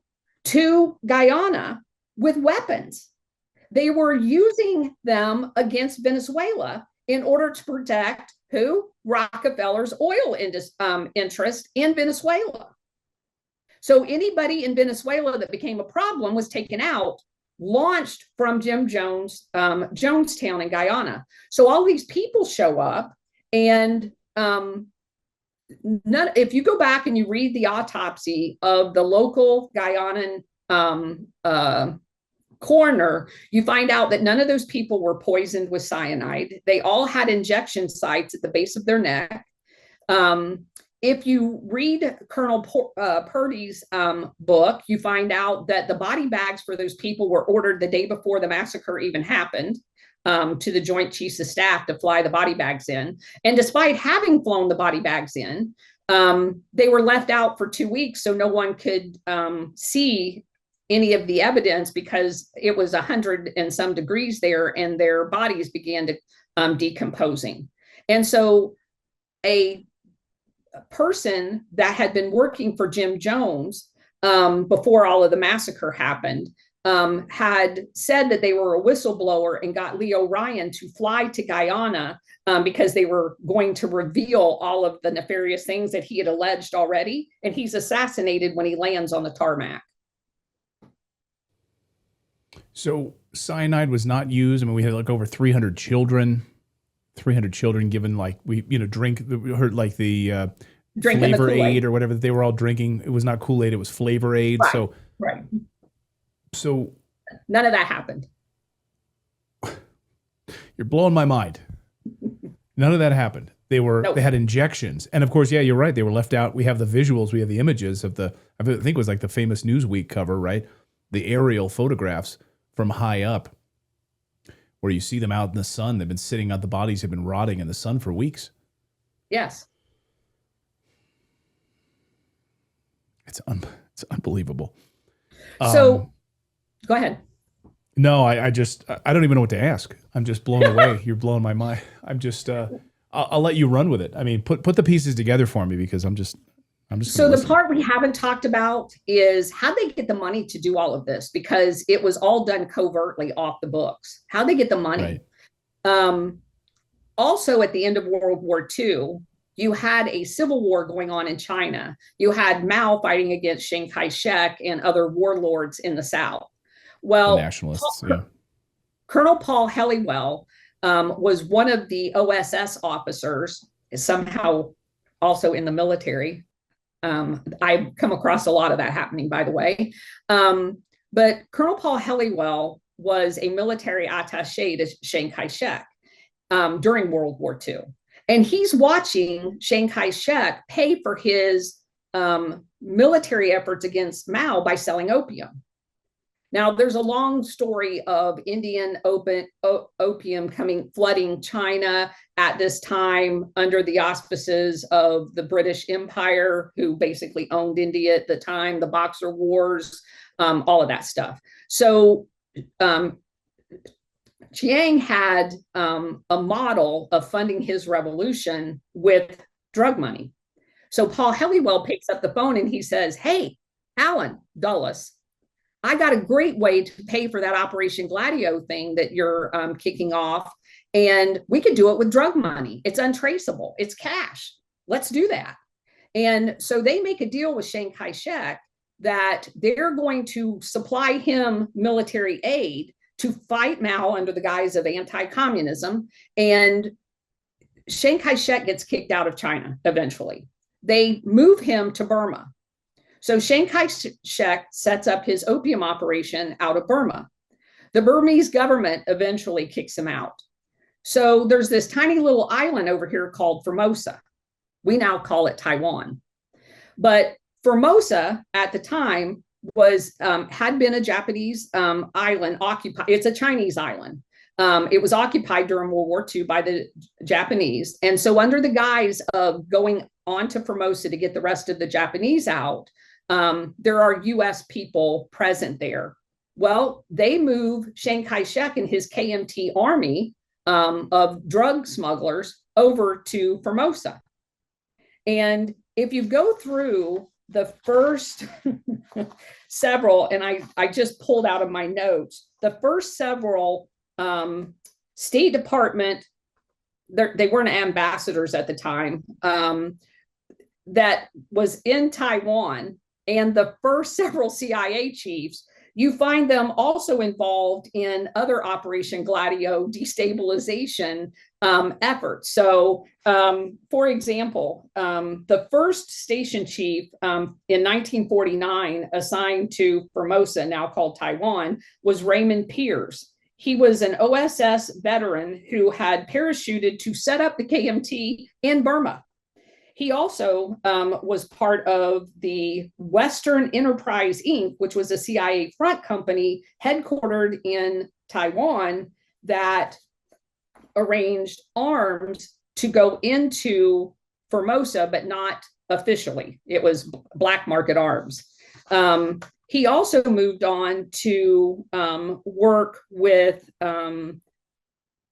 Speaker 2: to Guyana with weapons. They were using them against Venezuela in order to protect who? Rockefeller's oil interest in Venezuela. So anybody in Venezuela that became a problem was taken out, launched from Jim Jones, Jonestown in Guyana. So all these people show up, and if you go back and you read the autopsy of the local Guyanan coroner, you find out that none of those people were poisoned with cyanide. They all had injection sites at the base of their neck. If you read Colonel Purdy's book, you find out that the body bags for those people were ordered the day before the massacre even happened to the Joint Chiefs of Staff to fly the body bags in. And despite having flown the body bags in, they were left out for 2 weeks so no one could see any of the evidence, because it was 100 and some degrees there, and their bodies began to decomposing. And so a person that had been working for Jim Jones before all of the massacre happened had said that they were a whistleblower and got Leo Ryan to fly to Guyana because they were going to reveal all of the nefarious things that he had alleged already. And he's assassinated when he lands on the tarmac.
Speaker 1: So cyanide was not used. I mean, we had like over 300 children given, like, we drink, we heard like the Flavor Aid or whatever that they were all drinking. It was not Kool-Aid, it was Flavor Aid.
Speaker 2: Right.
Speaker 1: So
Speaker 2: none of that happened.
Speaker 1: You're blowing my mind. None of that happened. They had injections. And of course, yeah, you're right. They were left out. We have the visuals. We have the images of I think it was like the famous Newsweek cover, right? The aerial photographs from high up where you see them out in the sun. They've been sitting out, the bodies have been rotting in the sun for weeks.
Speaker 2: Yes.
Speaker 1: It's unbelievable.
Speaker 2: So go ahead.
Speaker 1: No, I don't even know what to ask. I'm just blown away. You're blowing my mind. I'm just, I'll let you run with it. I mean, put the pieces together for me, because I'm just. So
Speaker 2: the part we haven't talked about is how they get the money to do all of this, because it was all done covertly off the books. How they get the money. Right. Also, at the end of World War II, you had a civil war going on in China. You had Mao fighting against Chiang Kai-shek and other warlords in the South. Well,
Speaker 1: the nationalists,
Speaker 2: Colonel Paul Helliwell was one of the OSS officers, somehow also in the military. I've come across a lot of that happening, by the way. But Colonel Paul Helliwell was a military attaché to Chiang Kai-shek during World War II. And he's watching Chiang Kai-shek pay for his military efforts against Mao by selling opium. Now, there's a long story of Indian opium flooding China at this time under the auspices of the British Empire, who basically owned India at the time, the Boxer Wars, all of that stuff. So Chiang had a model of funding his revolution with drug money. So Paul Helliwell picks up the phone and he says, "Hey, Alan Dulles, I got a great way to pay for that Operation Gladio thing that you're kicking off. And we could do it with drug money. It's untraceable. It's cash. Let's do that." And so they make a deal with Chiang Kai-shek that they're going to supply him military aid to fight Mao under the guise of anti-communism. And Chiang Kai-shek gets kicked out of China eventually. They move him to Burma. So Chiang Kai-shek sets up his opium operation out of Burma. The Burmese government eventually kicks him out. So there's this tiny little island over here called Formosa. We now call it Taiwan. But Formosa at the time had been a Japanese island occupied. It's a Chinese island. It was occupied during World War II by the Japanese. And so under the guise of going on to Formosa to get the rest of the Japanese out, there are US people present there. Well, they move Chiang Kai-shek and his KMT army of drug smugglers over to Formosa. And if you go through the first several, and I just pulled out of my notes, the first several State Department, they weren't ambassadors at the time, that was in Taiwan, and the first several CIA chiefs, you find them also involved in other Operation Gladio destabilization efforts. So, for example, the first station chief in 1949 assigned to Formosa, now called Taiwan, was Raymond Pierce. He was an OSS veteran who had parachuted to set up the KMT in Burma. He also was part of the Western Enterprise, Inc., which was a CIA front company headquartered in Taiwan that arranged arms to go into Formosa, but not officially. It was black market arms. He also moved on to work with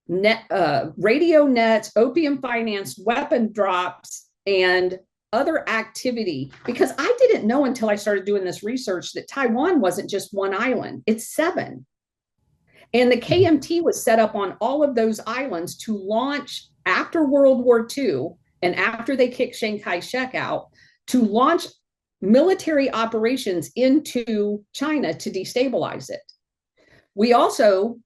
Speaker 2: radio nets, opium financed weapon drops, and other activity, because I didn't know until I started doing this research that Taiwan wasn't just one island, it's 7. And the KMT was set up on all of those islands to launch after World War II and after they kicked Chiang Kai-shek out, to launch military operations into China to destabilize it. We also,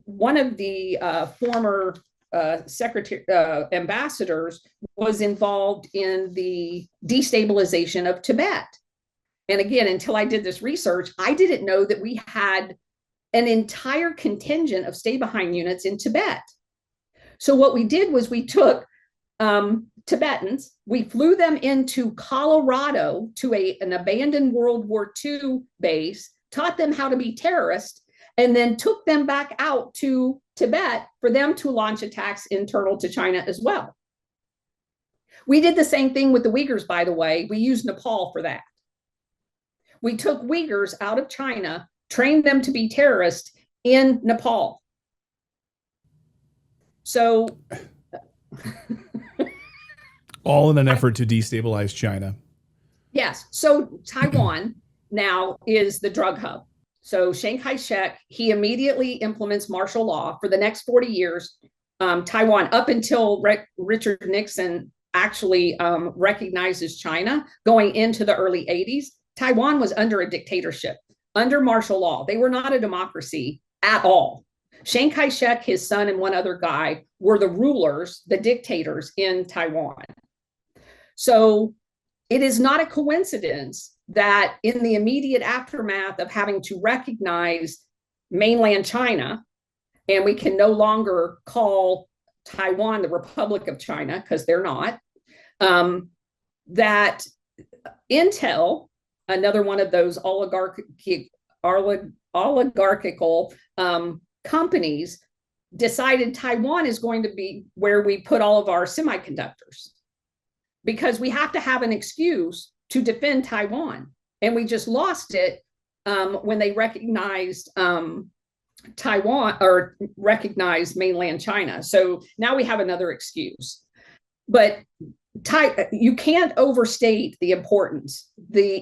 Speaker 2: one of the former ambassadors was involved in the destabilization of Tibet. And again, until I did this research, I didn't know that we had an entire contingent of stay-behind units in Tibet. So what we did was we took Tibetans, we flew them into Colorado to an abandoned World War II base, taught them how to be terrorists, and then took them back out to Tibet for them to launch attacks internal to China as well. We did the same thing with the Uyghurs, by the way. We used Nepal for that. We took Uyghurs out of China, trained them to be terrorists in Nepal. So
Speaker 1: all in an effort to destabilize China.
Speaker 2: Yes. So Taiwan now is the drug hub. So Chiang Kai-shek, he immediately implements martial law for the next 40 years. Taiwan, up until Richard Nixon actually recognizes China, going into the early 80s, Taiwan was under a dictatorship, under martial law. They were not a democracy at all. Chiang Kai-shek, his son, and one other guy were the rulers, the dictators in Taiwan. So it is not a coincidence that in the immediate aftermath of having to recognize mainland China, and we can no longer call Taiwan the Republic of China because they're not, that Intel, another one of those oligarchical companies, decided Taiwan is going to be where we put all of our semiconductors, because we have to have an excuse to defend Taiwan. And we just lost it when they recognized Taiwan, or recognized mainland China. So now we have another excuse. But you can't overstate the importance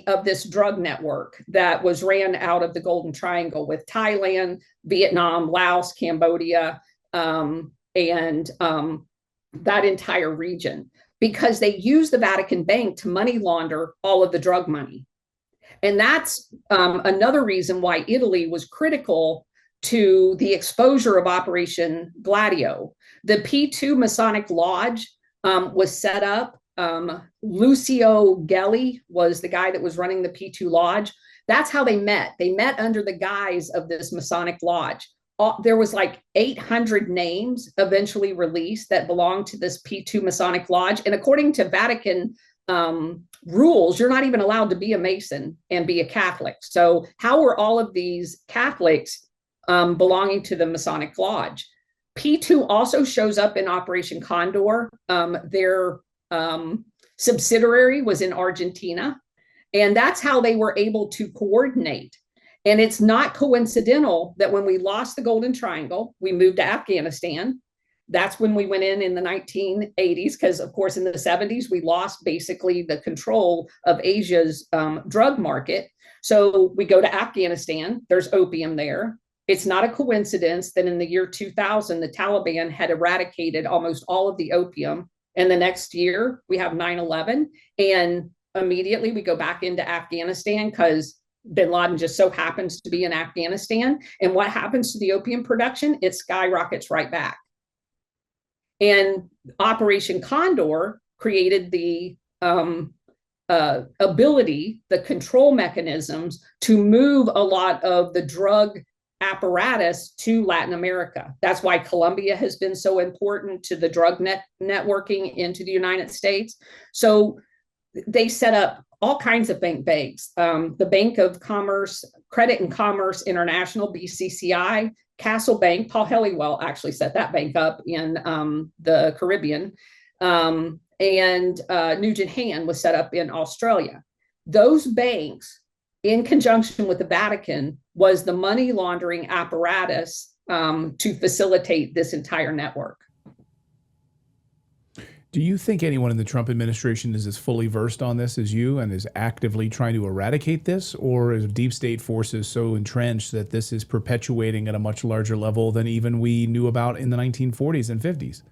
Speaker 2: of this drug network that was ran out of the Golden Triangle with Thailand, Vietnam, Laos, Cambodia, and that entire region, because they use the Vatican Bank to money launder all of the drug money. And that's another reason why Italy was critical to the exposure of Operation Gladio. The P2 Masonic Lodge was set up. Lucio Gelli was the guy that was running the P2 Lodge. That's how they met. They met under the guise of this Masonic Lodge. There was like 800 names eventually released that belonged to this P2 Masonic Lodge. And according to Vatican rules, you're not even allowed to be a Mason and be a Catholic. So how were all of these Catholics belonging to the Masonic Lodge? P2 also shows up in Operation Condor. Their subsidiary was in Argentina. And that's how they were able to coordinate. And it's not coincidental that when we lost the Golden Triangle, we moved to Afghanistan. That's when we went in the 1980s, because of course in the 70s we lost basically the control of Asia's drug market. So we go to Afghanistan, there's opium there. It's not a coincidence that in the year 2000, the Taliban had eradicated almost all of the opium. And the next year we have 9/11, and immediately we go back into Afghanistan because bin Laden just so happens to be in Afghanistan. And what happens to the opium production? It skyrockets right back. And Operation Condor created the ability, the control mechanisms to move a lot of the drug apparatus to Latin America. That's why Colombia has been so important to the drug networking into the United States. So they set up all kinds of banks, the Bank of Commerce, Credit and Commerce International, BCCI, Castle Bank. Paul Helliwell actually set that bank up in the Caribbean. And Nugent Hand was set up in Australia. Those banks, in conjunction with the Vatican, was the money laundering apparatus to facilitate this entire network.
Speaker 1: Do you think anyone in the Trump administration is as fully versed on this as you and is actively trying to eradicate this? Or is deep state forces so entrenched that this is perpetuating at a much larger level than even we knew about in the 1940s and 50s?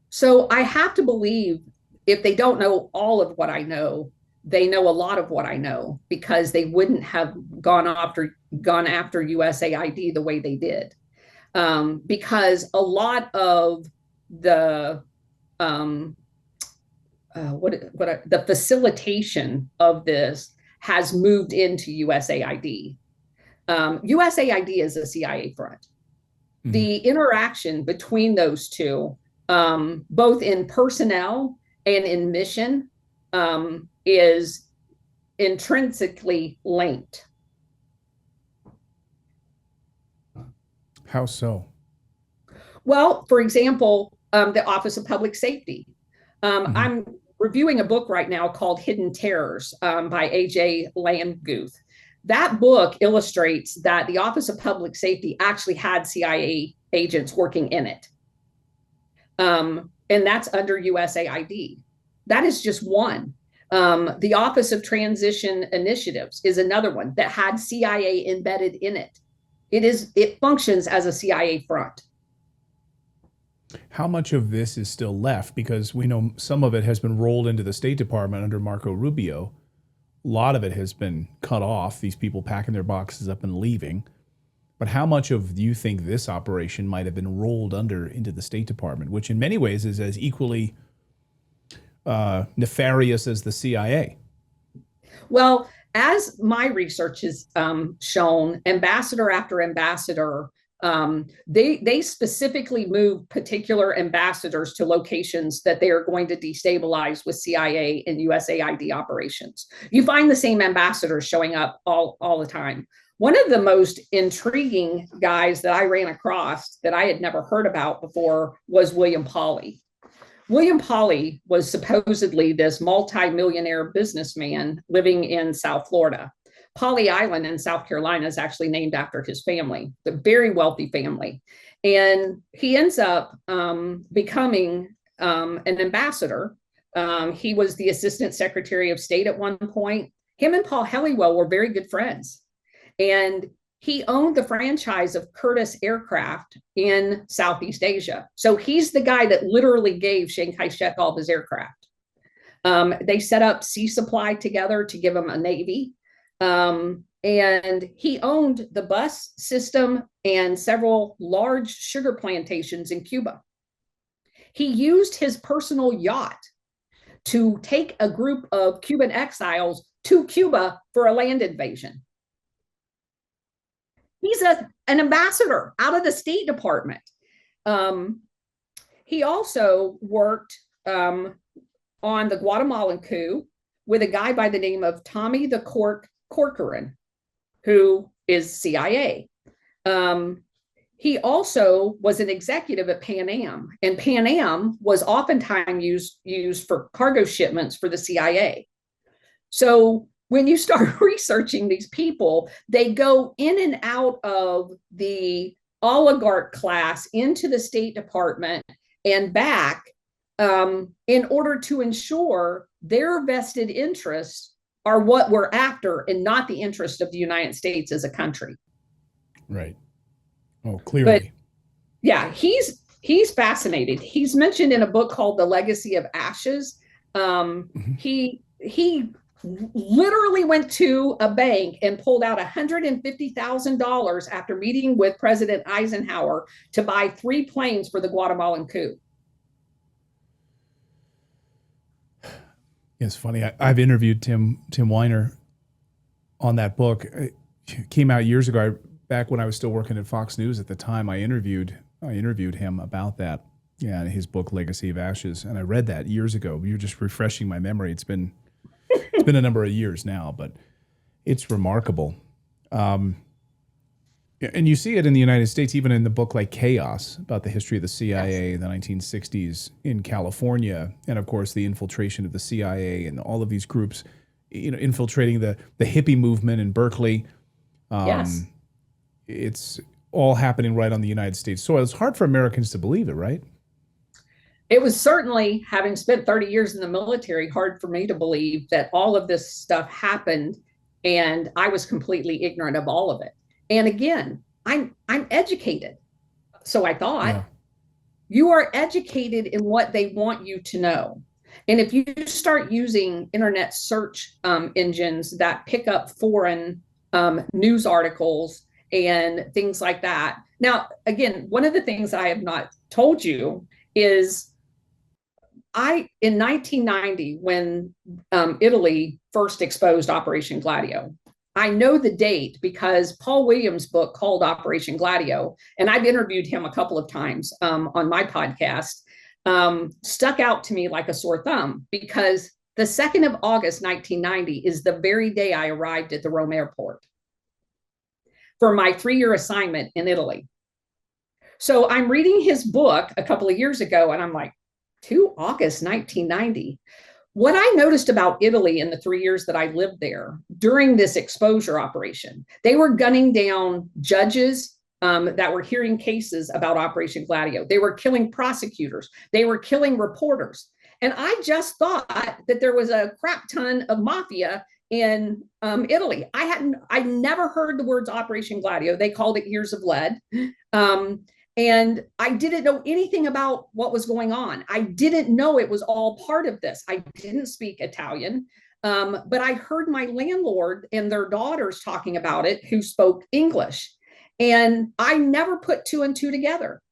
Speaker 2: So I have to believe, if they don't know all of what I know, they know a lot of what I know, because they wouldn't have gone after USAID the way they did. Because a lot of the the facilitation of this has moved into USAID. USAID is a CIA front. Mm-hmm. The interaction between those two, both in personnel and in mission, is intrinsically linked.
Speaker 1: How so?
Speaker 2: Well, for example, the Office of Public Safety. I'm reviewing a book right now called Hidden Terrors by A.J. Landguth. That book illustrates that the Office of Public Safety actually had CIA agents working in it. And that's under USAID. That is just one. The Office of Transition Initiatives is another one that had CIA embedded in it. It functions as a CIA front.
Speaker 1: How much of this is still left? Because we know some of it has been rolled into the State Department under Marco Rubio. A lot of it has been cut off, these people packing their boxes up and leaving. But how much of you think this operation might have been rolled into the State Department, which in many ways is as equally nefarious as the CIA?
Speaker 2: Well, as my research has shown, ambassador after ambassador, they specifically move particular ambassadors to locations that they are going to destabilize with CIA and USAID operations. You find the same ambassadors showing up all the time. One of the most intriguing guys that I ran across that I had never heard about before was William Pauly. William Pauly was supposedly this multi-millionaire businessman living in South Florida. Pauly Island in South Carolina is actually named after his family, the very wealthy family. And he ends up becoming an ambassador. He was the Assistant Secretary of State at one point. Him and Paul Helliwell were very good friends. And he owned the franchise of Curtiss Aircraft in Southeast Asia. So he's the guy that literally gave Chiang Kai-shek all of his aircraft. They set up Sea Supply together to give him a navy. And he owned the bus system and several large sugar plantations in Cuba. He used his personal yacht to take a group of Cuban exiles to Cuba for a land invasion. He's an ambassador out of the State Department. He also worked on the Guatemalan coup with a guy by the name of Tommy the Corcoran, who is CIA. He also was an executive at Pan Am, and Pan Am was oftentimes used for cargo shipments for the CIA. So when you start researching these people, they go in and out of the oligarch class into the State Department and back in order to ensure their vested interests are what we're after and not the interest of the United States as a country.
Speaker 1: Right. Oh, clearly.
Speaker 2: But yeah, he's fascinated. He's mentioned in a book called The Legacy of Ashes. He literally went to a bank and pulled out $150,000 after meeting with President Eisenhower to buy 3 planes for the Guatemalan coup.
Speaker 1: It's funny. I've interviewed Tim Weiner on that book. It came out years ago. Back when I was still working at Fox News at the time, I interviewed him about that. Yeah, his book Legacy of Ashes, and I read that years ago. You're just refreshing my memory. It's been a number of years now, but it's remarkable. And you see it in the United States, even in the book like Chaos, about the history of the CIA, yes, the 1960s in California, and of course the infiltration of the CIA and all of these groups, infiltrating the hippie movement in Berkeley.
Speaker 2: Yes.
Speaker 1: It's all happening right on the United States soil. It's hard for Americans to believe it, right?
Speaker 2: It was certainly, having spent 30 years in the military, hard for me to believe that all of this stuff happened and I was completely ignorant of all of it. And again, I'm educated. So I thought, yeah, you are educated in what they want you to know. And if you start using internet search engines that pick up foreign news articles and things like that. Now, again, one of the things I have not told you is in 1990, when Italy first exposed Operation Gladio, I know the date because Paul Williams' book called Operation Gladio, and I've interviewed him a couple of times on my podcast, stuck out to me like a sore thumb because the 2nd of August, 1990 is the very day I arrived at the Rome airport for my 3-year assignment in Italy. So I'm reading his book a couple of years ago, and I'm like, 2 August 1990. What I noticed about Italy in the 3 years that I lived there during this exposure operation, they were gunning down judges that were hearing cases about Operation Gladio. They were killing prosecutors. They were killing reporters. And I just thought that there was a crap ton of mafia in Italy. I never heard the words Operation Gladio. They called it Years of Lead. And I didn't know anything about what was going on. I didn't know it was all part of this. I didn't speak Italian, but I heard my landlord and their daughters talking about it who spoke English. And I never put 2 and 2 together.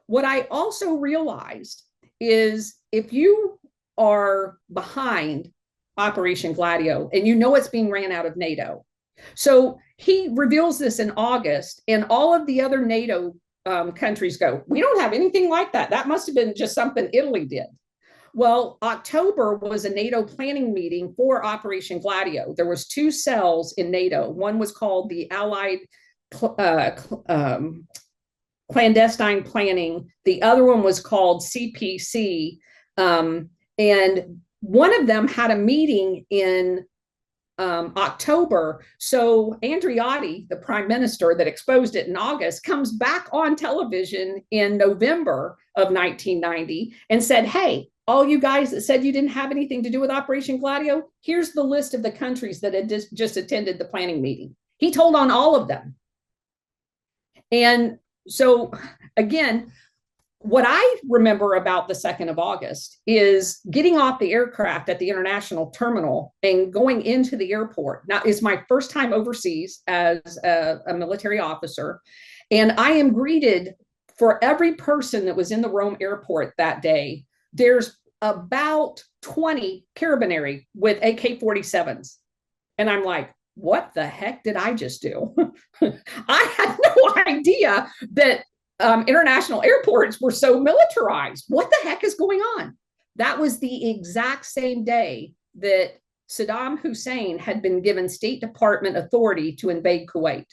Speaker 2: What I also realized is if you are behind Operation Gladio and you know it's being ran out of NATO. So he reveals this in August, and all of the other NATO countries go, we don't have anything like that. That must have been just something Italy did. Well, October was a NATO planning meeting for Operation Gladio. There was 2 cells in NATO. One was called the Allied Clandestine Planning. The other one was called CPC. And one of them had a meeting in October. So Andreotti, the prime minister that exposed it in August, comes back on television in November of 1990 and said, hey, all you guys that said you didn't have anything to do with Operation Gladio, here's the list of the countries that had just attended the planning meeting. He told on all of them. And so again, what I remember about the 2nd of August is getting off the aircraft at the international terminal and going into the airport. Now, it's my first time overseas as a military officer. And I am greeted, for every person that was in the Rome airport that day, there's about 20 carabinieri with AK-47s. And I'm like, what the heck did I just do? I had no idea that international airports were so militarized. What the heck is going on? That was the exact same day that Saddam Hussein had been given State Department authority to invade Kuwait.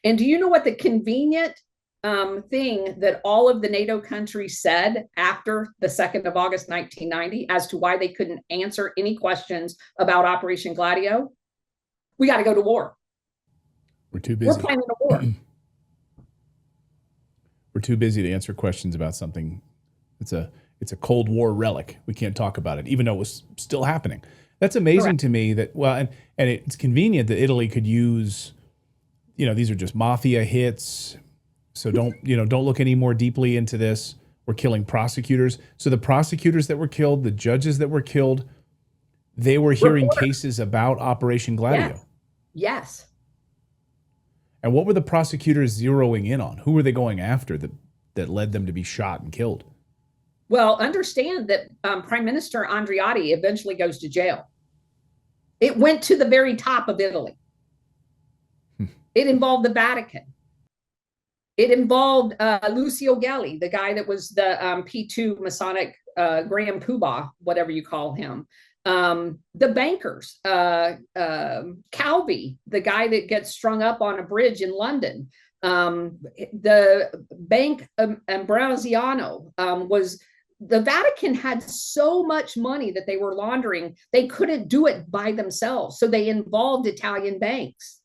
Speaker 2: And do you know what the convenient thing that all of the NATO countries said after the 2nd of August, 1990, as to why they couldn't answer any questions about Operation Gladio? We got to go to war.
Speaker 1: We're too busy.
Speaker 2: We're planning a war.
Speaker 1: We're too busy to answer questions about something. It's a Cold War relic. We can't talk about it, even though it was still happening. That's amazing to me that, well, and it's convenient that Italy could use, these are just mafia hits. So don't look any more deeply into this. We're killing prosecutors. So the prosecutors that were killed, the judges that were killed, they were hearing cases about Operation Gladio.
Speaker 2: Yes.
Speaker 1: And what were the prosecutors zeroing in on? Who were they going after that led them to be shot and killed?
Speaker 2: Well, understand that Prime Minister Andreotti eventually goes to jail. It went to the very top of Italy. It involved the Vatican. It involved Lucio Gelli, the guy that was the P2 Masonic Grand Poobah, whatever you call him. The bankers, Calvi, the guy that gets strung up on a bridge in London. The Bank Ambrosiano was, the Vatican had so much money that they were laundering, they couldn't do it by themselves. So they involved Italian banks.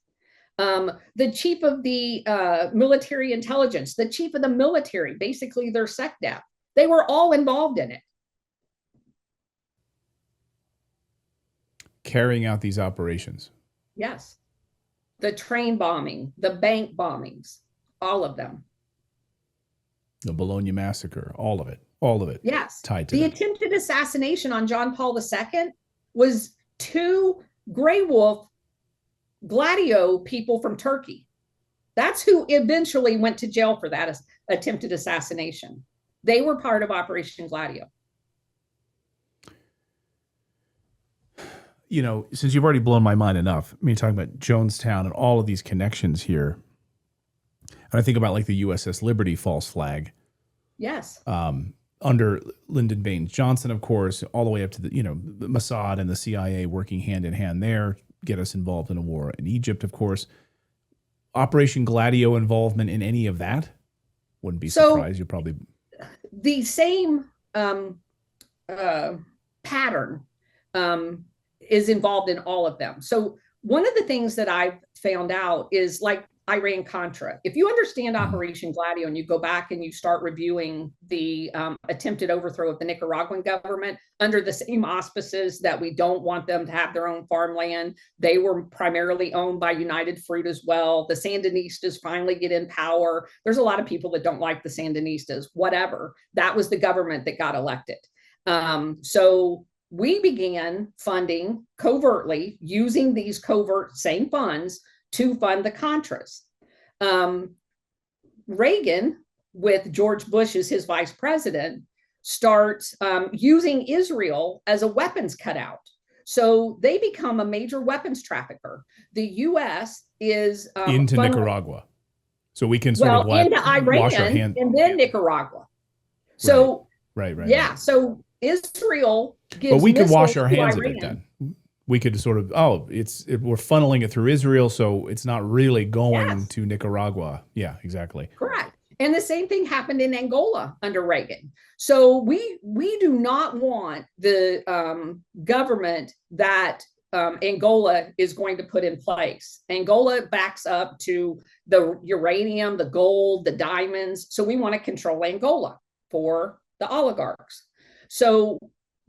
Speaker 2: The chief of the military intelligence, the chief of the military, basically their SecDef, they were all involved in it.
Speaker 1: Carrying out these operations.
Speaker 2: Yes. The train bombing, the bank bombings, all of them.
Speaker 1: The Bologna massacre, all of it.
Speaker 2: Yes.
Speaker 1: Tied to
Speaker 2: the
Speaker 1: them.
Speaker 2: Attempted assassination on John Paul II was 2 Grey Wolf Gladio people from Turkey. That's who eventually went to jail for that attempted assassination. They were part of Operation Gladio.
Speaker 1: Since you've already blown my mind enough, talking about Jonestown and all of these connections here, and I think about like the USS Liberty false flag.
Speaker 2: Yes.
Speaker 1: Under Lyndon Baines Johnson, of course, all the way up to the Mossad and the CIA working hand in hand there, get us involved in a war in Egypt, of course. Operation Gladio involvement in any of that? Wouldn't be surprised. You're probably
Speaker 2: the same pattern is involved in all of them. So one of the things that I've found out is like Iran-Contra. If you understand Operation Gladio and you go back and you start reviewing the attempted overthrow of the Nicaraguan government under the same auspices that we don't want them to have their own farmland, they were primarily owned by United Fruit as well. The Sandinistas finally get in power. There's a lot of people that don't like the Sandinistas, whatever. That was the government that got elected. So we began funding covertly, using these covert same funds to fund the Contras. Reagan, with George Bush as his vice president, starts using Israel as a weapons cutout. So they become a major weapons trafficker. The U.S. is
Speaker 1: into Nicaragua. So we can sort of
Speaker 2: into Iran
Speaker 1: wash our hands.
Speaker 2: And then Nicaragua. So
Speaker 1: right.
Speaker 2: Yeah. So Israel gives,
Speaker 1: but we could wash our hands
Speaker 2: Iran.
Speaker 1: of it then. We could sort of, we're funneling it through Israel, so it's not really going to Nicaragua. Yeah, exactly.
Speaker 2: Correct. And the same thing happened in Angola under Reagan. So we do not want the government that Angola is going to put in place. Angola backs up to the uranium, the gold, the diamonds. So we want to control Angola for the oligarchs. So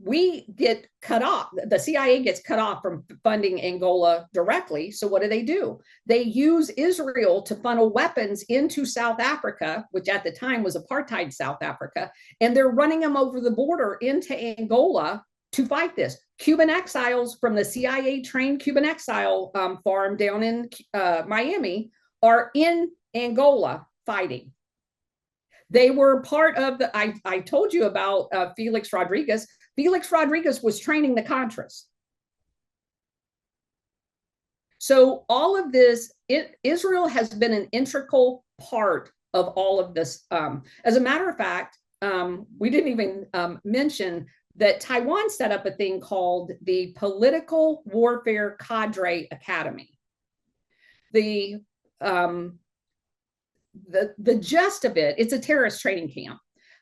Speaker 2: we get cut off. The CIA gets cut off from funding Angola directly. So what do? They use Israel to funnel weapons into South Africa, which at the time was apartheid South Africa, and they're running them over the border into Angola to fight this. Cuban exiles from the CIA-trained Cuban exile farm down in Miami are in Angola fighting. They were part of the, I told you about Felix Rodriguez. Felix Rodriguez was training the Contras. So all of this, Israel has been an integral part of all of this. As a matter of fact, we didn't even mention that Taiwan set up a thing called the Political Warfare Cadre Academy. The gist of it, it's a terrorist training camp.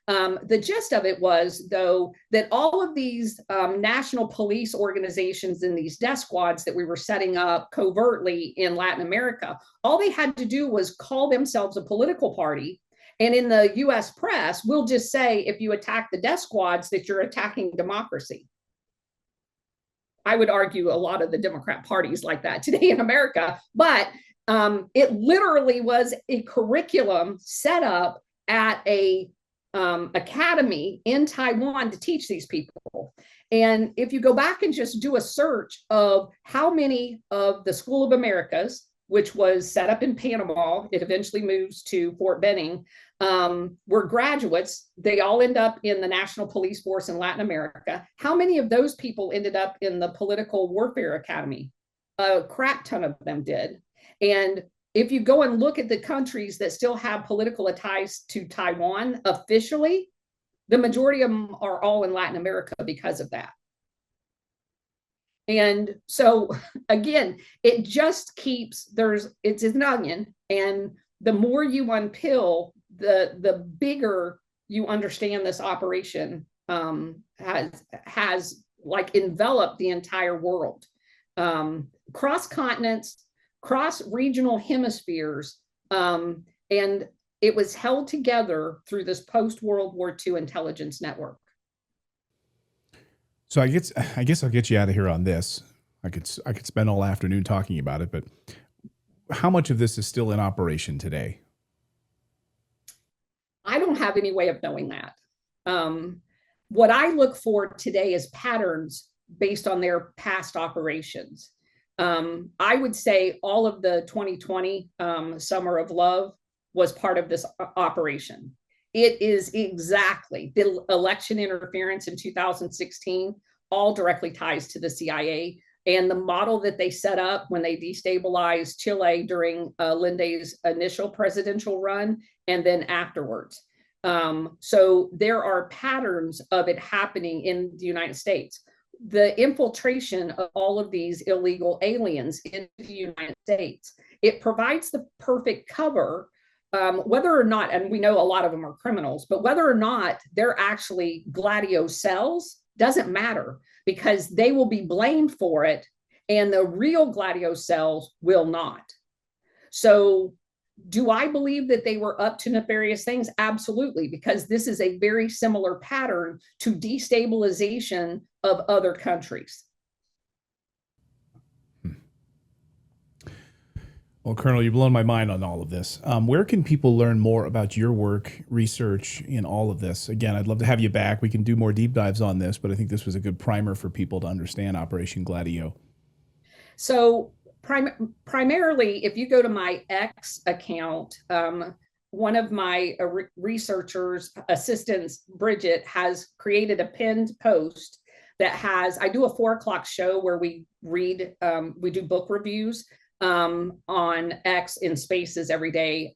Speaker 2: The gist of it was, though, that all of these national police organizations and these death squads that we were setting up covertly in Latin America, all they had to do was call themselves a political party And in the US press, we'll just say if you attack the death squads that you're attacking democracy. I would argue a lot of the Democrat parties like that today in America, but it literally was a curriculum set up at a academy in Taiwan to teach these people. And if you go back and just do a search of how many of the School of Americas, which was set up in Panama, it eventually moves to Fort Benning, were graduates. They all end up in the National Police Force in Latin America. How many of those people ended up in the Political Warfare Academy? A crap ton of them did. And if you go and look at the countries that still have political ties to Taiwan officially, the majority of them are all in Latin America because of that. And so again, it just keeps, it's an onion, and the more you unpeel, the bigger you understand this operation has like enveloped the entire world, cross continents, cross regional hemispheres, and it was held together through this post-World War II intelligence network.
Speaker 1: So I guess I'll get you out of here on this. I could spend all afternoon talking about it, but how much of this is still in operation today?
Speaker 2: I don't have any way of knowing that. What I look for today is patterns based on their past operations. I would say all of the 2020 Summer of Love was part of this operation. It is exactly the election interference in 2016, all directly ties to the CIA and the model that they set up when they destabilized Chile during Linde's initial presidential run and then afterwards. So there are patterns of it happening in the United States. The infiltration of all of these illegal aliens into the United States, it provides the perfect cover, whether or not, and we know a lot of them are criminals, but whether or not they're actually Gladio cells doesn't matter, because they will be blamed for it and the real Gladio cells will not. So do I believe that they were up to nefarious things? Absolutely, because this is a very similar pattern to destabilization of other countries.
Speaker 1: Well, Colonel, you've blown my mind on all of this. Where can people learn more about your work, research in all of this? Again, I'd love to have you back. We can do more deep dives on this, but I think this was a good primer for people to understand Operation Gladio.
Speaker 2: So primarily, if you go to my X account, one of my researchers, assistants, Bridget, has created a pinned post that has, I do a 4 o'clock show where we read, we do book reviews on X in Spaces every day.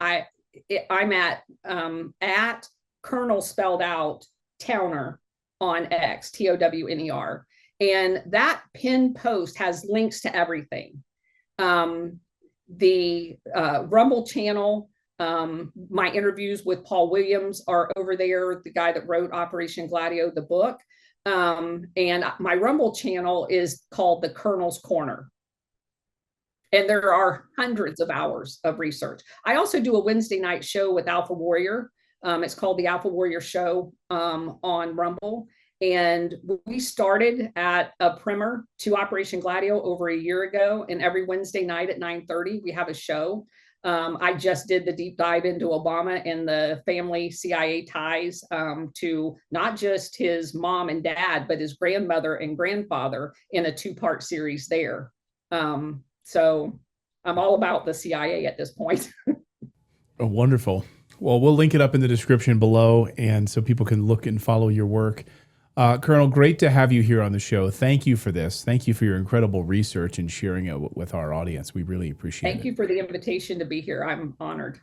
Speaker 2: I'm at Colonel spelled out Towner on X, TOWNER. And that pinned post has links to everything. The Rumble channel, my interviews with Paul Williams are over there, the guy that wrote Operation Gladio, the book. And my Rumble channel is called The Colonel's Corner. And there are hundreds of hours of research. I also do a Wednesday night show with Alpha Warrior. It's called the Alpha Warrior Show on Rumble. And we started at a primer to Operation Gladio over a year ago. And every Wednesday night at 9:30, we have a show. I just did the deep dive into Obama and the family CIA ties to not just his mom and dad, but his grandmother and grandfather in a 2-part series there. So I'm all about the CIA at this point.
Speaker 1: Oh, wonderful. Well, we'll link it up in the description below, and so people can look and follow your work. Colonel, great to have you here on the show. Thank you for this. Thank you for your incredible research and sharing it with our audience. We really appreciate it.
Speaker 2: Thank you for the invitation to be here. I'm honored.